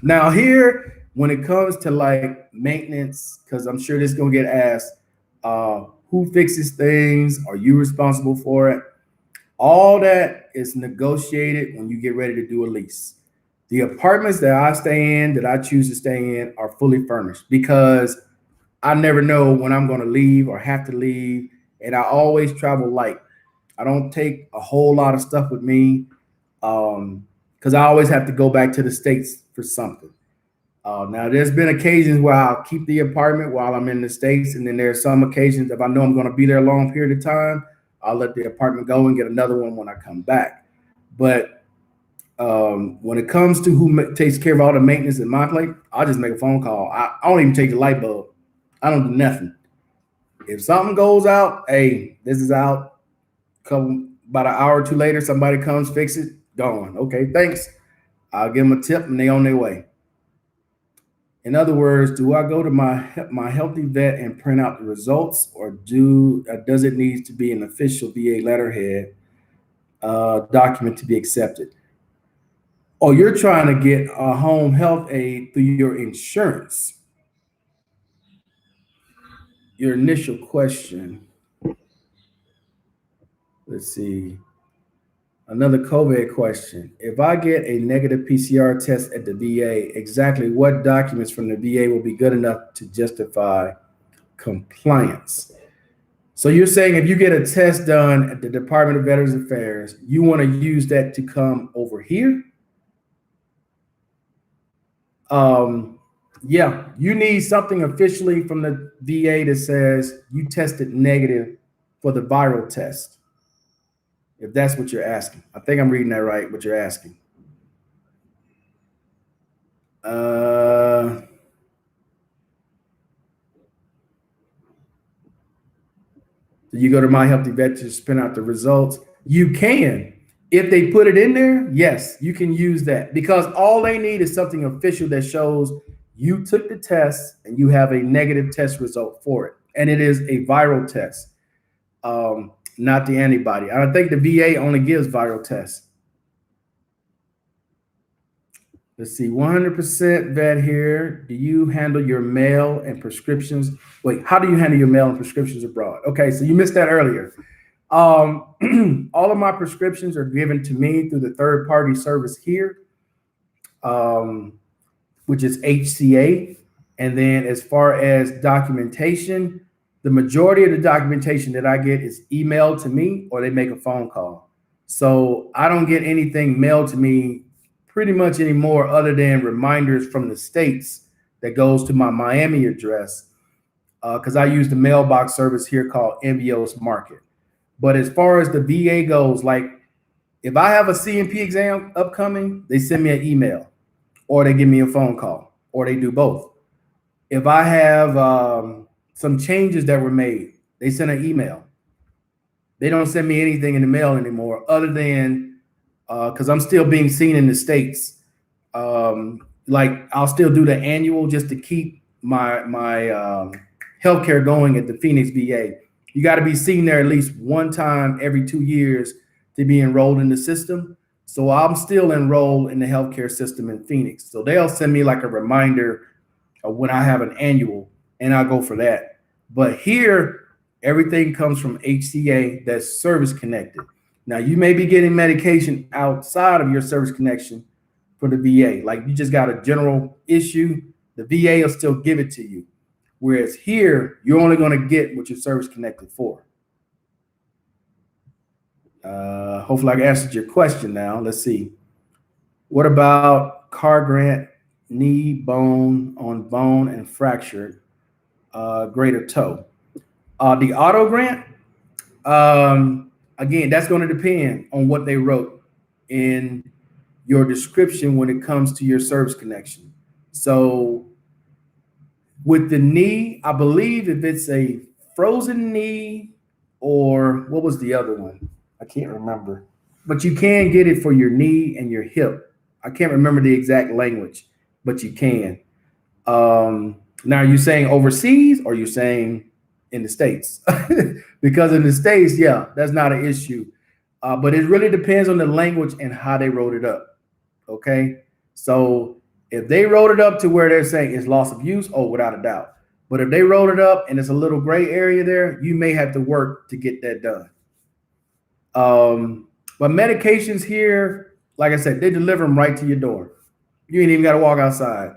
Now here, when it comes to like maintenance, because I'm sure this is gonna get asked, who fixes things? Are you responsible for it? All that is negotiated when you get ready to do a lease. The apartments that I stay in, that I choose to stay in, are fully furnished because I never know when I'm gonna leave or have to leave, and I always travel light. I don't take a whole lot of stuff with me because I always have to go back to the States for something. Now, there's been occasions where I'll keep the apartment while I'm in the States, and then there are some occasions if I know I'm going to be there a long period of time, I'll let the apartment go and get another one when I come back. But when it comes to who takes care of all the maintenance in my place, I'll just make a phone call. I don't even take the light bulb. I don't do nothing. If something goes out, hey, this is out. About an hour or 2 later, somebody comes, fix it, gone. Okay, thanks. I'll give them a tip and they on their way. In other words, do I go to my healthy vet and print out the results, or does it need to be an official VA letterhead document to be accepted? Oh, you're trying to get a home health aid through your insurance. Your initial question. Let's see. Another COVID question. If I get a negative PCR test at the VA, exactly what documents from the VA will be good enough to justify compliance? So you're saying if you get a test done at the Department of Veterans Affairs, you want to use that to come over here? Yeah, you need something officially from the VA that says you tested negative for the viral test. If that's what you're asking. I think I'm reading that right, what you're asking. Do you go to My Healthy Vet to print out the results? You can. If they put it in there, yes, you can use that because all they need is something official that shows you took the test and you have a negative test result for it. And it is a viral test. Not the antibody. I think the VA only gives viral tests. Let's see, 100% vet here. Do you handle your mail and prescriptions? Wait, how do you handle your mail and prescriptions abroad? Okay, so you missed that earlier. All of my prescriptions are given to me through the third-party service here, which is HCA. And then as far as documentation, The majority of the documentation that I get is emailed to me or they make a phone call. So I don't get anything mailed to me pretty much anymore other than reminders from the states that goes to my Miami address because I use the mailbox service here called MBO's Market. But as far as the VA goes, like if I have a CMP exam upcoming, they send me an email or they give me a phone call or they do both. If I have some changes that were made, they send an email. They don't send me anything in the mail anymore other than because I'm still being seen in the States. Like I'll still do the annual just to keep my healthcare going at the Phoenix VA. You got to be seen there at least one time every 2 years to be enrolled in the system. So I'm still enrolled in the healthcare system in Phoenix. So they'll send me like a reminder of when I have an annual, and I'll go for that. But here, everything comes from HCA that's service connected. Now you may be getting medication outside of your service connection for the VA. Like you just got a general issue, the VA will still give it to you. Whereas here, you're only going to get what you're service connected for. Hopefully I answered your question now. Let's see. What about car grant, knee, bone on bone and fractured, greater toe? The auto grant, again, that's going to depend on what they wrote in your description when it comes to your service connection. So with the knee, I believe if it's a frozen knee or what was the other one? I can't remember. But you can get it for your knee and your hip. I can't remember the exact language, but you can. Now, are you saying overseas or are you saying in the States? Because in the States, yeah, that's not an issue. But it really depends on the language and how they wrote it up. Okay. So if they wrote it up to where they're saying it's loss of use, oh, without a doubt. But if they wrote it up and it's a little gray area there, you may have to work to get that done. But medications here, like I said, they deliver them right to your door. You ain't even got to walk outside.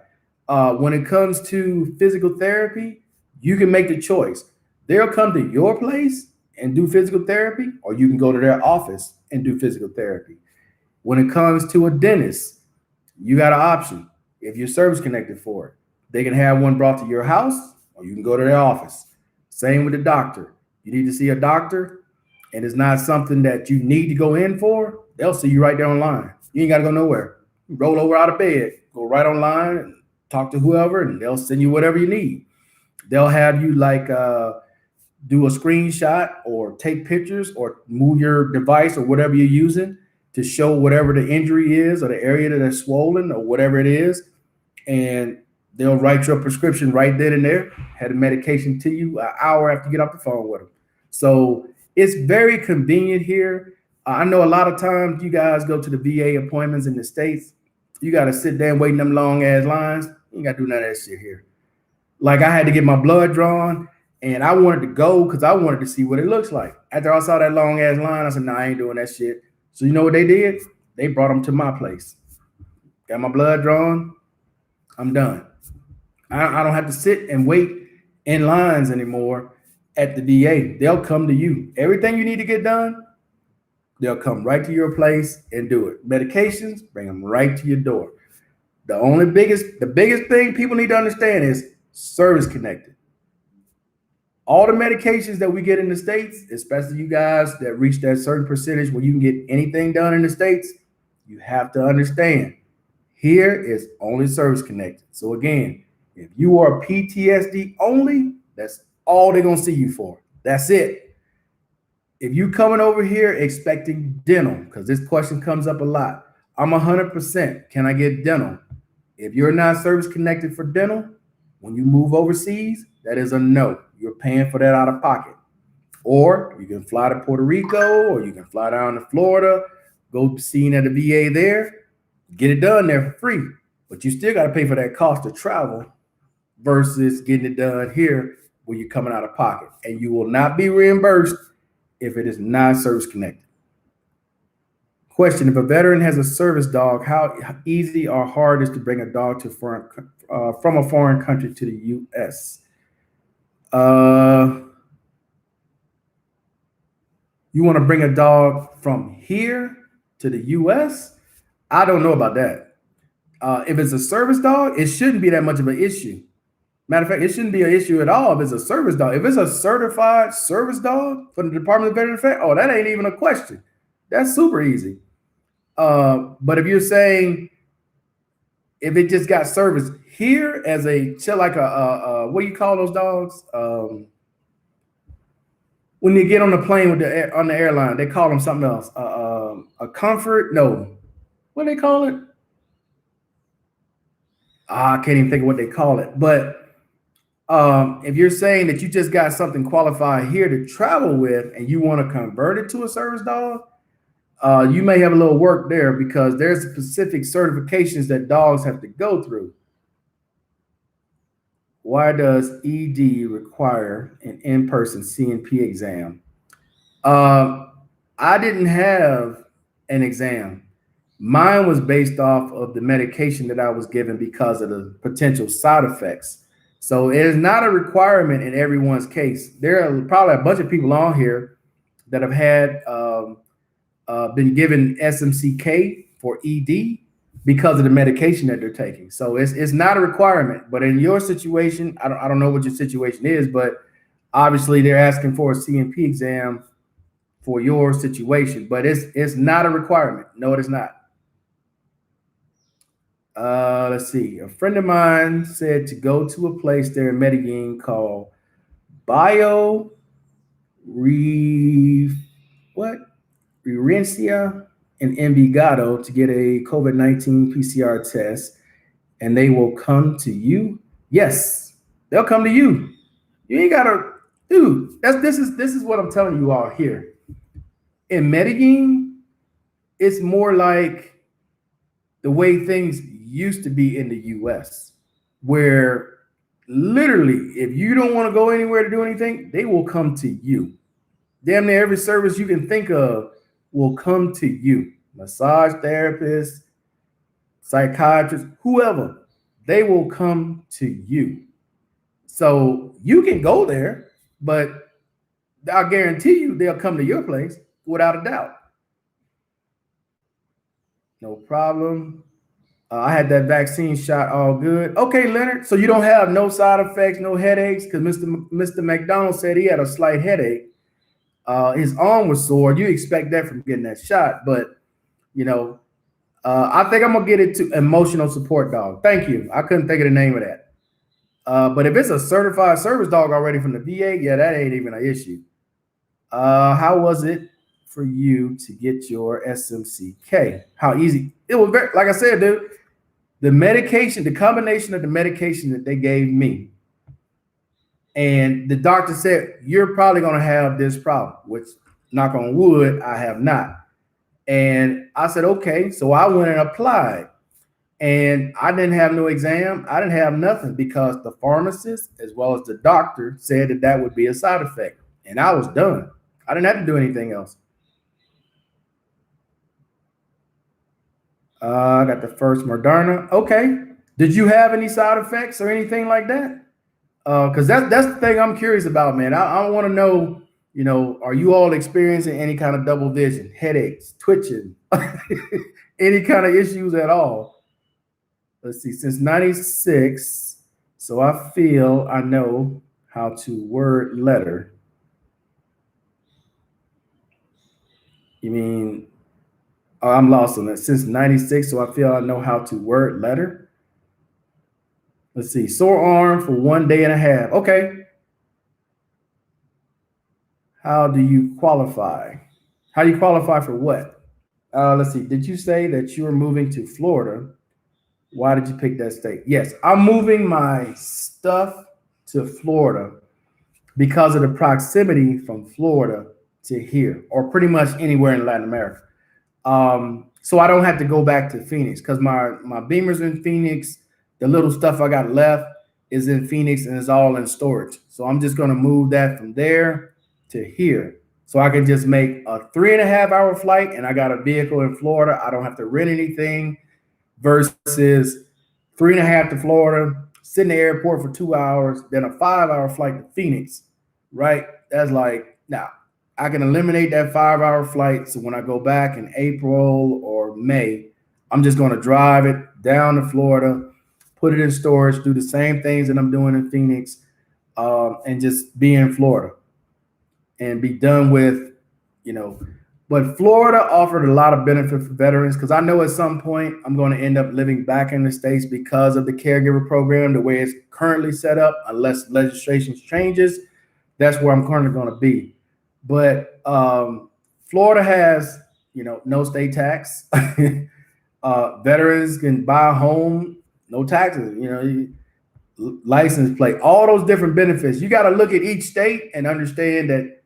When it comes to physical therapy, you can make the choice. They'll come to your place and do physical therapy, or you can go to their office and do physical therapy. When it comes to a dentist, you got an option. If you're service connected for it, they can have one brought to your house, or you can go to their office. Same with the doctor. You need to see a doctor, and it's not something that you need to go in for, they'll see you right there online. You ain't got to go nowhere. You roll over out of bed, go right online and talk to whoever, and they'll send you whatever you need. They'll have you like do a screenshot or take pictures or move your device or whatever you're using to show whatever the injury is or the area that is swollen or whatever it is. And they'll write your prescription right then and there, have the medication to you an hour after you get off the phone with them. So it's very convenient here. I know a lot of times you guys go to the VA appointments in the States, you got to sit there and wait in them long ass lines. You ain't got to do none of that shit here. Like I had to get my blood drawn and I wanted to go because I wanted to see what it looks like. After I saw that long ass line, I said, nah, I ain't doing that shit. So you know what they did? They brought them to my place. Got my blood drawn. I'm done. I don't have to sit and wait in lines anymore at the VA. They'll come to you. Everything you need to get done, they'll come right to your place and do it. Medications, bring them right to your door. The biggest thing people need to understand is service connected. All the medications that we get in the States, especially you guys that reach that certain percentage where you can get anything done in the States, you have to understand here is only service connected. So again, if you are PTSD only, that's all they're going to see you for. That's it. If you coming over here expecting dental, because this question comes up a lot, I'm 100%. Can I get dental? If you're not service connected for dental, when you move overseas, that is a no. You're paying for that out of pocket. Or you can fly to Puerto Rico, or you can fly down to Florida, go seen at the VA there, get it done there for free. But you still got to pay for that cost of travel versus getting it done here where you're coming out of pocket. And you will not be reimbursed if it is not service connected. Question: if a veteran has a service dog, how easy or hard is to bring a dog to from a foreign country to the U.S.? You want to bring a dog from here to the US? I don't know about that. If it's a service dog, it shouldn't be that much of an issue. Matter of fact, it shouldn't be an issue at all if it's a service dog. If it's a certified service dog from the Department of Veterans Affairs, oh, that ain't even a question. That's super easy. But if you're saying if it just got serviced here as a like a what do you call those dogs? When you get on the plane with on the airline, they call them something else. A comfort? No, what do they call it? I can't even think of what they call it. But if you're saying that you just got something qualified here to travel with, and you want to convert it to a service dog, you may have a little work there because there's specific certifications that dogs have to go through. Why does ED require an in-person CNP exam? I didn't have an exam. Mine was based off of the medication that I was given because of the potential side effects. So it is not a requirement in everyone's case. There are probably a bunch of people on here that have had been given SMCK for ED because of the medication that they're taking. So it's not a requirement. But in your situation, I don't know what your situation is, but obviously they're asking for a CNP exam for your situation. But it's not a requirement. No, it is not. Let's see. A friend of mine said to go to a place there in Medellin called Bio Reverencia in Envigado to get a COVID-19 PCR test, and they will come to you. Yes, they'll come to you. You ain't gotta, dude. This is what I'm telling you all here. In Medellin, it's more like the way things used to be in the US, where literally, if you don't want to go anywhere to do anything, they will come to you. Damn near every service you can think of will come to you. Massage therapist, psychiatrist, whoever, they will come to you. So you can go there, but I guarantee you they'll come to your place without a doubt. No problem. I had that vaccine shot, all good. Okay, Leonard. So you don't have no side effects, no headaches, because Mr. McDonald said he had a slight headache. His arm was sore. You expect that from getting that shot, but I think I'm gonna get it to emotional support dog. Thank you. I couldn't think of the name of that. But if it's a certified service dog already from the VA, yeah, that ain't even an issue. How was it for you to get your SMCK? How easy? It was very, like I said, dude. The medication, the combination of the medication that they gave me, and the doctor said, you're probably going to have this problem, which, knock on wood, I have not. And I said, okay. So I went and applied. And I didn't have no exam. I didn't have nothing because the pharmacist, as well as the doctor, said that that would be a side effect. And I was done. I didn't have to do anything else. I got the first Moderna. Okay. Did you have any side effects or anything like that? Because that's the thing I'm curious about, man. I want to know, are you all experiencing any kind of double vision, headaches, twitching, any kind of issues at all? Let's see, since 96, so I feel I know how to word letter. You mean, oh, I'm lost on that. Since 96, so I feel I know how to word letter. Let's see, sore arm for 1 day and a half. Okay. How do you qualify? How do you qualify for what? Let's see, did you say that you were moving to Florida? Why did you pick that state? Yes, I'm moving my stuff to Florida because of the proximity from Florida to here, or pretty much anywhere in Latin America. So I don't have to go back to Phoenix because my Beamer's in Phoenix. The little stuff I got left is in Phoenix and it's all in storage. So I'm just going to move that from there to here. So I can just make a 3.5 hour flight and I got a vehicle in Florida. I don't have to rent anything versus 3.5 to Florida, sit in the airport for 2 hours, then a 5 hour flight to Phoenix, right? That's like, nah. I can eliminate that 5 hour flight. So when I go back in April or May, I'm just going to drive it down to Florida, put it in storage, do the same things that I'm doing in Phoenix, and just be in Florida and be done with, you know. But Florida offered a lot of benefit for veterans because I know at some point I'm going to end up living back in the States because of the caregiver program, the way it's currently set up, unless legislation changes. That's where I'm currently going to be. But Florida has, no state tax. Veterans can buy a home, no taxes. License plate, all those different benefits. You got to look at each state and understand that,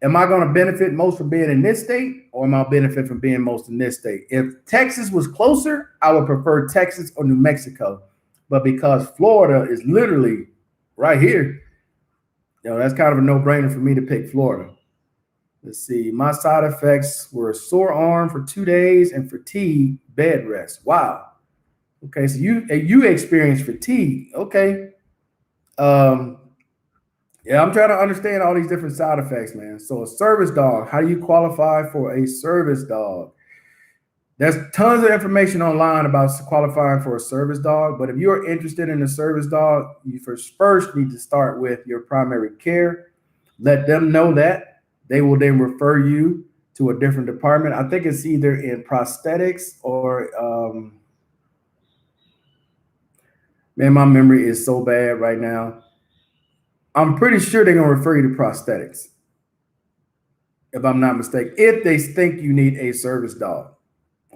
am I going to benefit most from being in this state, or am I benefit from being most in this state? If Texas was closer, I would prefer Texas or New Mexico. But because Florida is literally right here, that's kind of a no-brainer for me to pick Florida. Let's see. My side effects were a sore arm for 2 days and fatigue, bed rest. Wow. Okay, so you experienced fatigue. Okay. Yeah, I'm trying to understand all these different side effects, man. So a service dog, how do you qualify for a service dog? There's tons of information online about qualifying for a service dog, but if you're interested in a service dog, you first need to start with your primary care. Let them know that. They will then refer you to a different department. I think it's either in prosthetics or, man, my memory is so bad right now. I'm pretty sure they're going to refer you to prosthetics, if I'm not mistaken, if they think you need a service dog.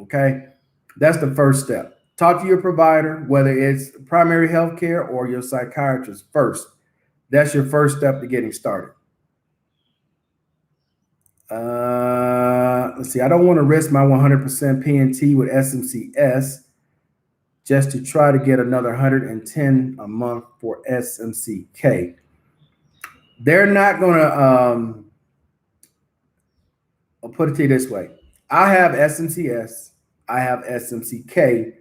Okay. That's the first step. Talk to your provider, whether it's primary health care or your psychiatrist first. That's your first step to getting started. Let's see. I don't want to risk my 100% PNT with SMCS just to try to get another 110 a month for SMCK. They're not going to, I'll put it to you this way. I have SMCS. I have SMCK.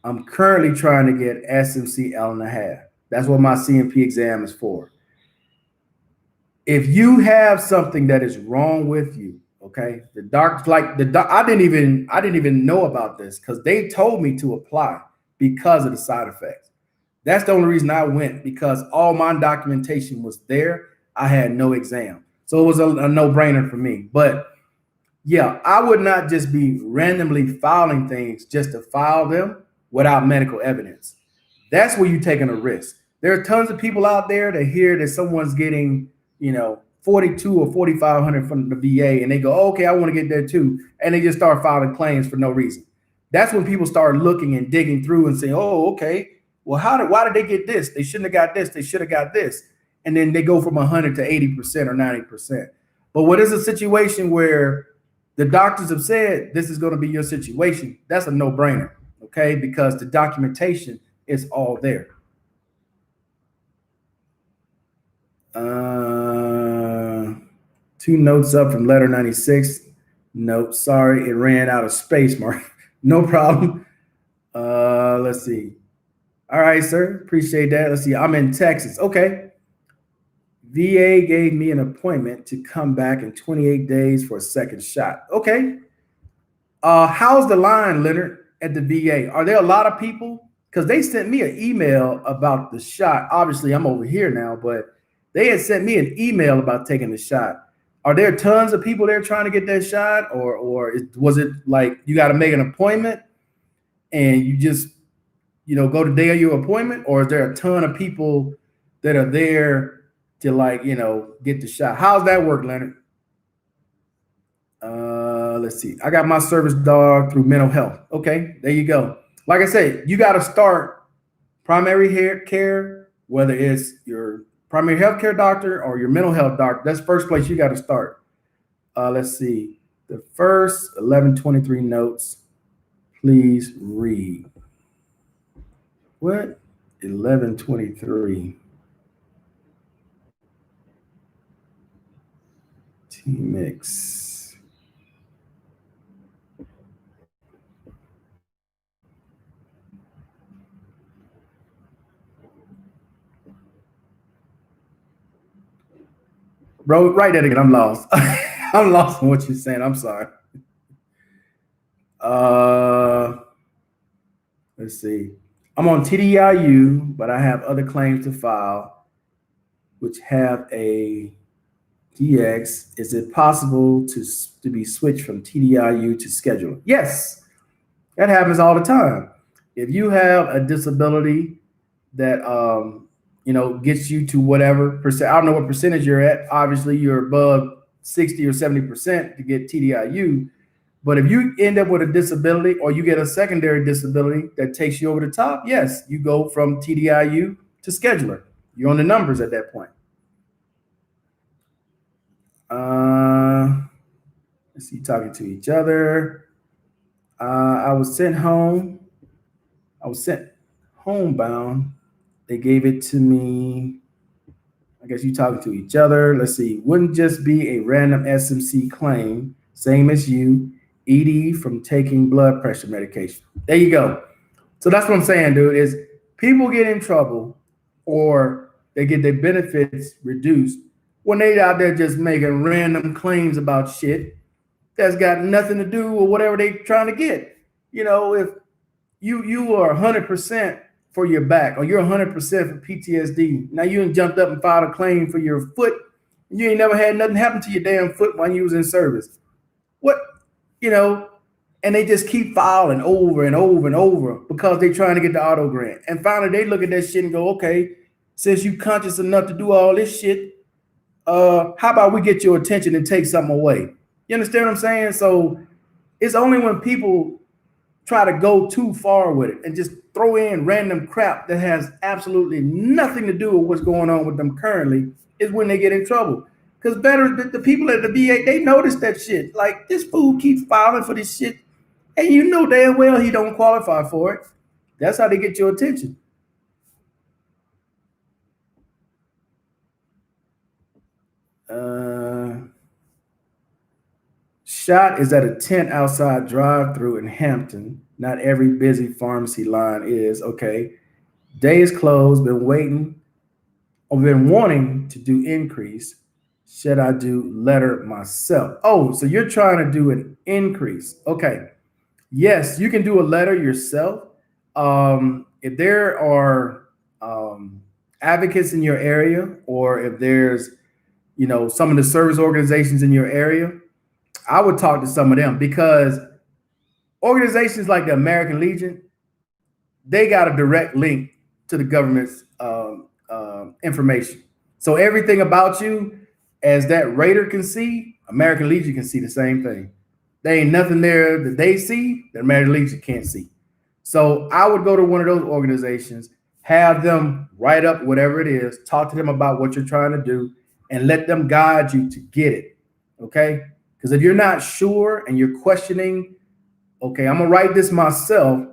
I'm currently trying to get SMCL and a half. That's what my CMP exam is for. If you have something that is wrong with you, okay, I didn't even know about this because they told me to apply because of the side effects. That's the only reason I went, because all my documentation was there. I had no exam, so it was a no-brainer for me. But yeah, I would not just be randomly filing things just to file them without medical evidence. That's where you're taking a risk. There are tons of people out there that hear that someone's getting, 42 or 4,500 from the VA, and they go, oh, okay, I want to get there too, and they just start filing claims for no reason. That's when people start looking and digging through and saying, oh, okay, well, why did they get this? They shouldn't have got this. They should have got this, and then they go from 100 to 80% or 90%. But what is a situation where the doctors have said this is going to be your situation? That's a no-brainer, okay, because the documentation is all there. 2 notes up from letter 96. Note, sorry, it ran out of space, Mark. No problem. Let's see. All right, sir. Appreciate that. Let's see. I'm in Texas. Okay. VA gave me an appointment to come back in 28 days for a second shot. Okay. How's the line, Leonard, at the VA? Are there a lot of people? Because they sent me an email about the shot. Obviously, I'm over here now, but they had sent me an email about taking the shot. Are there tons of people there trying to get that shot, or was it like you got to make an appointment and you just go the day of your appointment, or is there a ton of people that are there to get the shot? How's that work, Leonard? Let's see. I got my service dog through mental health. Okay, there you go. Like I said, you got to start primary care, whether it's your primary health care doctor or your mental health doctor. That's the first place you got to start. Let's see. The first 1123 notes, please read. What? 1123. T-Mix. Bro, write that again. I'm lost. I'm lost on what you're saying. I'm sorry. Uh, let's see. I'm on TDIU, but I have other claims to file, which have a DX. Is it possible to be switched from TDIU to scheduler? Yes, that happens all the time. If you have a disability that gets you to whatever percent, I don't know what percentage you're at. Obviously, you're above 60 or 70% to get TDIU. But if you end up with a disability or you get a secondary disability that takes you over the top, yes, you go from TDIU to scheduler. You're on the numbers at that point. Let's see, talking to each other. I was sent home. I was sent homebound. They gave it to me. I guess you talking to each other. Let's see. Wouldn't just be a random SMC claim, same as you, ED from taking blood pressure medication. There you go. So that's what I'm saying, dude, is people get in trouble or they get their benefits reduced when they out there just making random claims about shit that's got nothing to do with whatever they trying to get. If you are 100% for your back or you're 100% for PTSD, now you jumped up and filed a claim for your foot, and you ain't never had nothing happen to your damn foot while you was in service. What, and they just keep filing over and over and over because they're trying to get the auto grant. And finally they look at that shit and go, okay, since you conscious enough to do all this shit, how about we get your attention and take something away? You understand what I'm saying? So it's only when people try to go too far with it and just throw in random crap that has absolutely nothing to do with what's going on with them currently is when they get in trouble. Because the people at the VA, they notice that shit. Like, this fool keeps filing for this shit, and you know damn well he don't qualify for it. That's how they get your attention. Shot is at a tent outside drive-through in Hampton. Not every busy pharmacy line is. Okay. Day is closed. Been waiting. I've been wanting to do increase. Should I do letter myself? Oh, so you're trying to do an increase. Okay. Yes, you can do a letter yourself. If there are advocates in your area, or if there's, some of the service organizations in your area, I would talk to some of them, because organizations like the American Legion, they got a direct link to the government's information. So everything about you, as that rater can see, American Legion can see the same thing. There ain't nothing there that they see that American Legion can't see. So I would go to one of those organizations, have them write up whatever it is, talk to them about what you're trying to do, and let them guide you to get it. Okay? Because if you're not sure and you're questioning, okay, I'm gonna write this myself,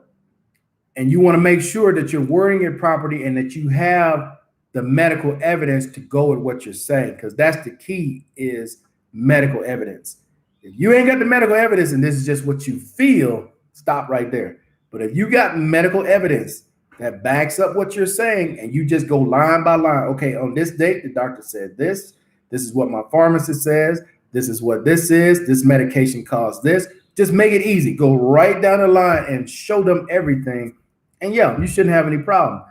and you want to make sure that you're wording it properly and that you have the medical evidence to go with what you're saying, because that's the key, is medical evidence. If you ain't got the medical evidence and this is just what you feel, stop right there. But if you got medical evidence that backs up what you're saying, and you just go line by line, okay, on this date, the doctor said this is what my pharmacist says, this is what this is, this medication caused this. Just make it easy. Go right down the line and show them everything. And yeah, you shouldn't have any problem.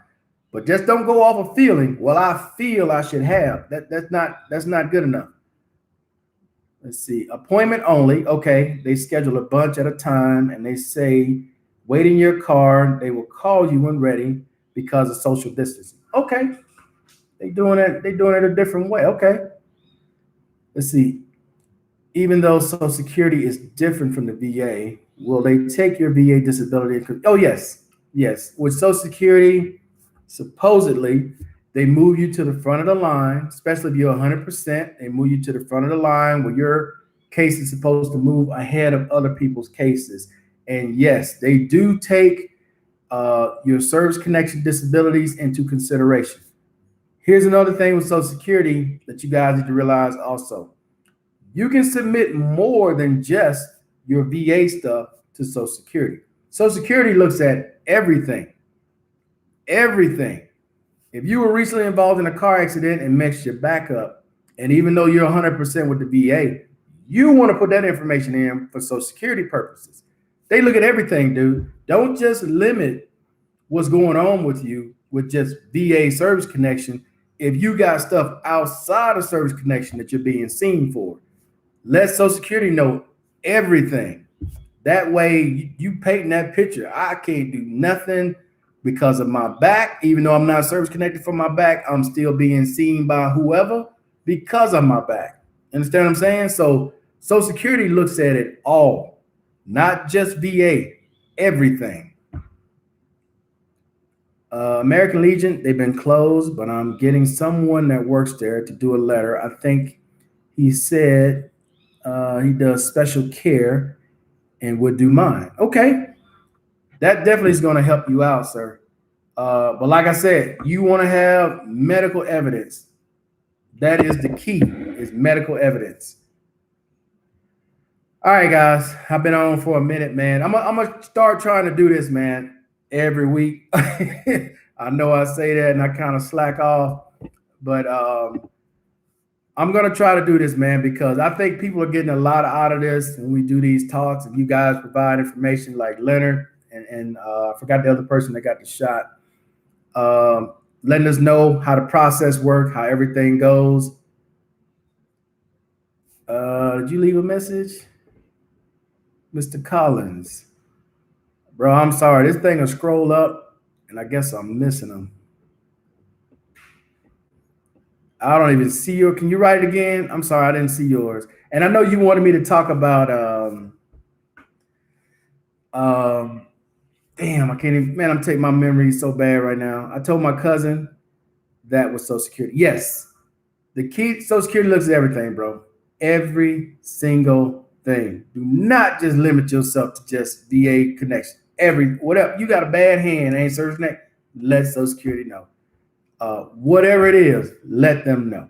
But just don't go off of feeling, well, I feel I should have. That's not good enough. Let's see. Appointment only. Okay. They schedule a bunch at a time, and they say, wait in your car. They will call you when ready because of social distancing. Okay. They're doing it a different way. Okay. Let's see. Even though Social Security is different from the VA, will they take your VA disability? Oh, yes. Yes. With Social Security, supposedly, they move you to the front of the line, especially if you're 100%. They move you to the front of the line where your case is supposed to move ahead of other people's cases. And yes, they do take your service connection disabilities into consideration. Here's another thing with Social Security that you guys need to realize also. You can submit more than just your VA stuff to Social Security. Social Security looks at everything. Everything. If you were recently involved in a car accident and messed your back up, And even though you're 100% with the VA, you want to put that information in for Social Security purposes. They look at everything, dude. Don't just limit what's going on with you with just VA service connection. If you got stuff outside of service connection that you're being seen for, let Social Security know everything. That way, you paint that picture. I can't do nothing because of my back, even though I'm not service connected for my back. I'm still being seen by whoever because of my back. Understand what I'm saying? So Social Security looks at it all, not just VA, everything. American Legion, they've been closed, but I'm getting someone that works there to do a letter. I think he said he does special care and would do mine. Okay, that definitely is going to help you out, sir. But like I said, you want to have medical evidence. That is the key, is medical evidence. All right, guys, I've been on for a minute, man. I'm gonna start trying to do this, man, every week. I know I say that and I kind of slack off, but I'm gonna try to do this, man, because I think people are getting a lot out of this when we do these talks. And you guys provide information like Leonard and I forgot the other person that got the shot, letting us know how the process works, how everything goes. Did you leave a message? Mr. Collins. Bro, I'm sorry. This thing will scroll up, and I guess I'm missing them. I don't even see your. Can you write it again? I'm sorry, I didn't see yours. And I know you wanted me to talk about. Damn, I can't even. Man, I'm taking my memory so bad right now. I told my cousin that was Social Security. Yes, the key. Social Security looks at everything, bro. Every single thing. Do not just limit yourself to just VA connection. Whatever you got a bad hand, ain't service connect. Let Social Security know. Whatever it is, let them know.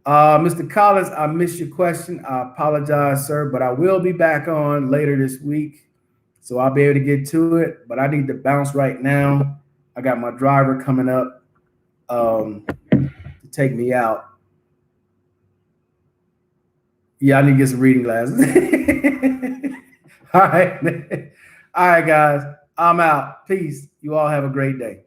Mr. Collins, I missed your question. I apologize, sir, but I will be back on later this week, so I'll be able to get to it. But I need to bounce right now. I got my driver coming up to take me out. Yeah, I need to get some reading glasses. All right. All right, guys. I'm out. Peace. You all have a great day.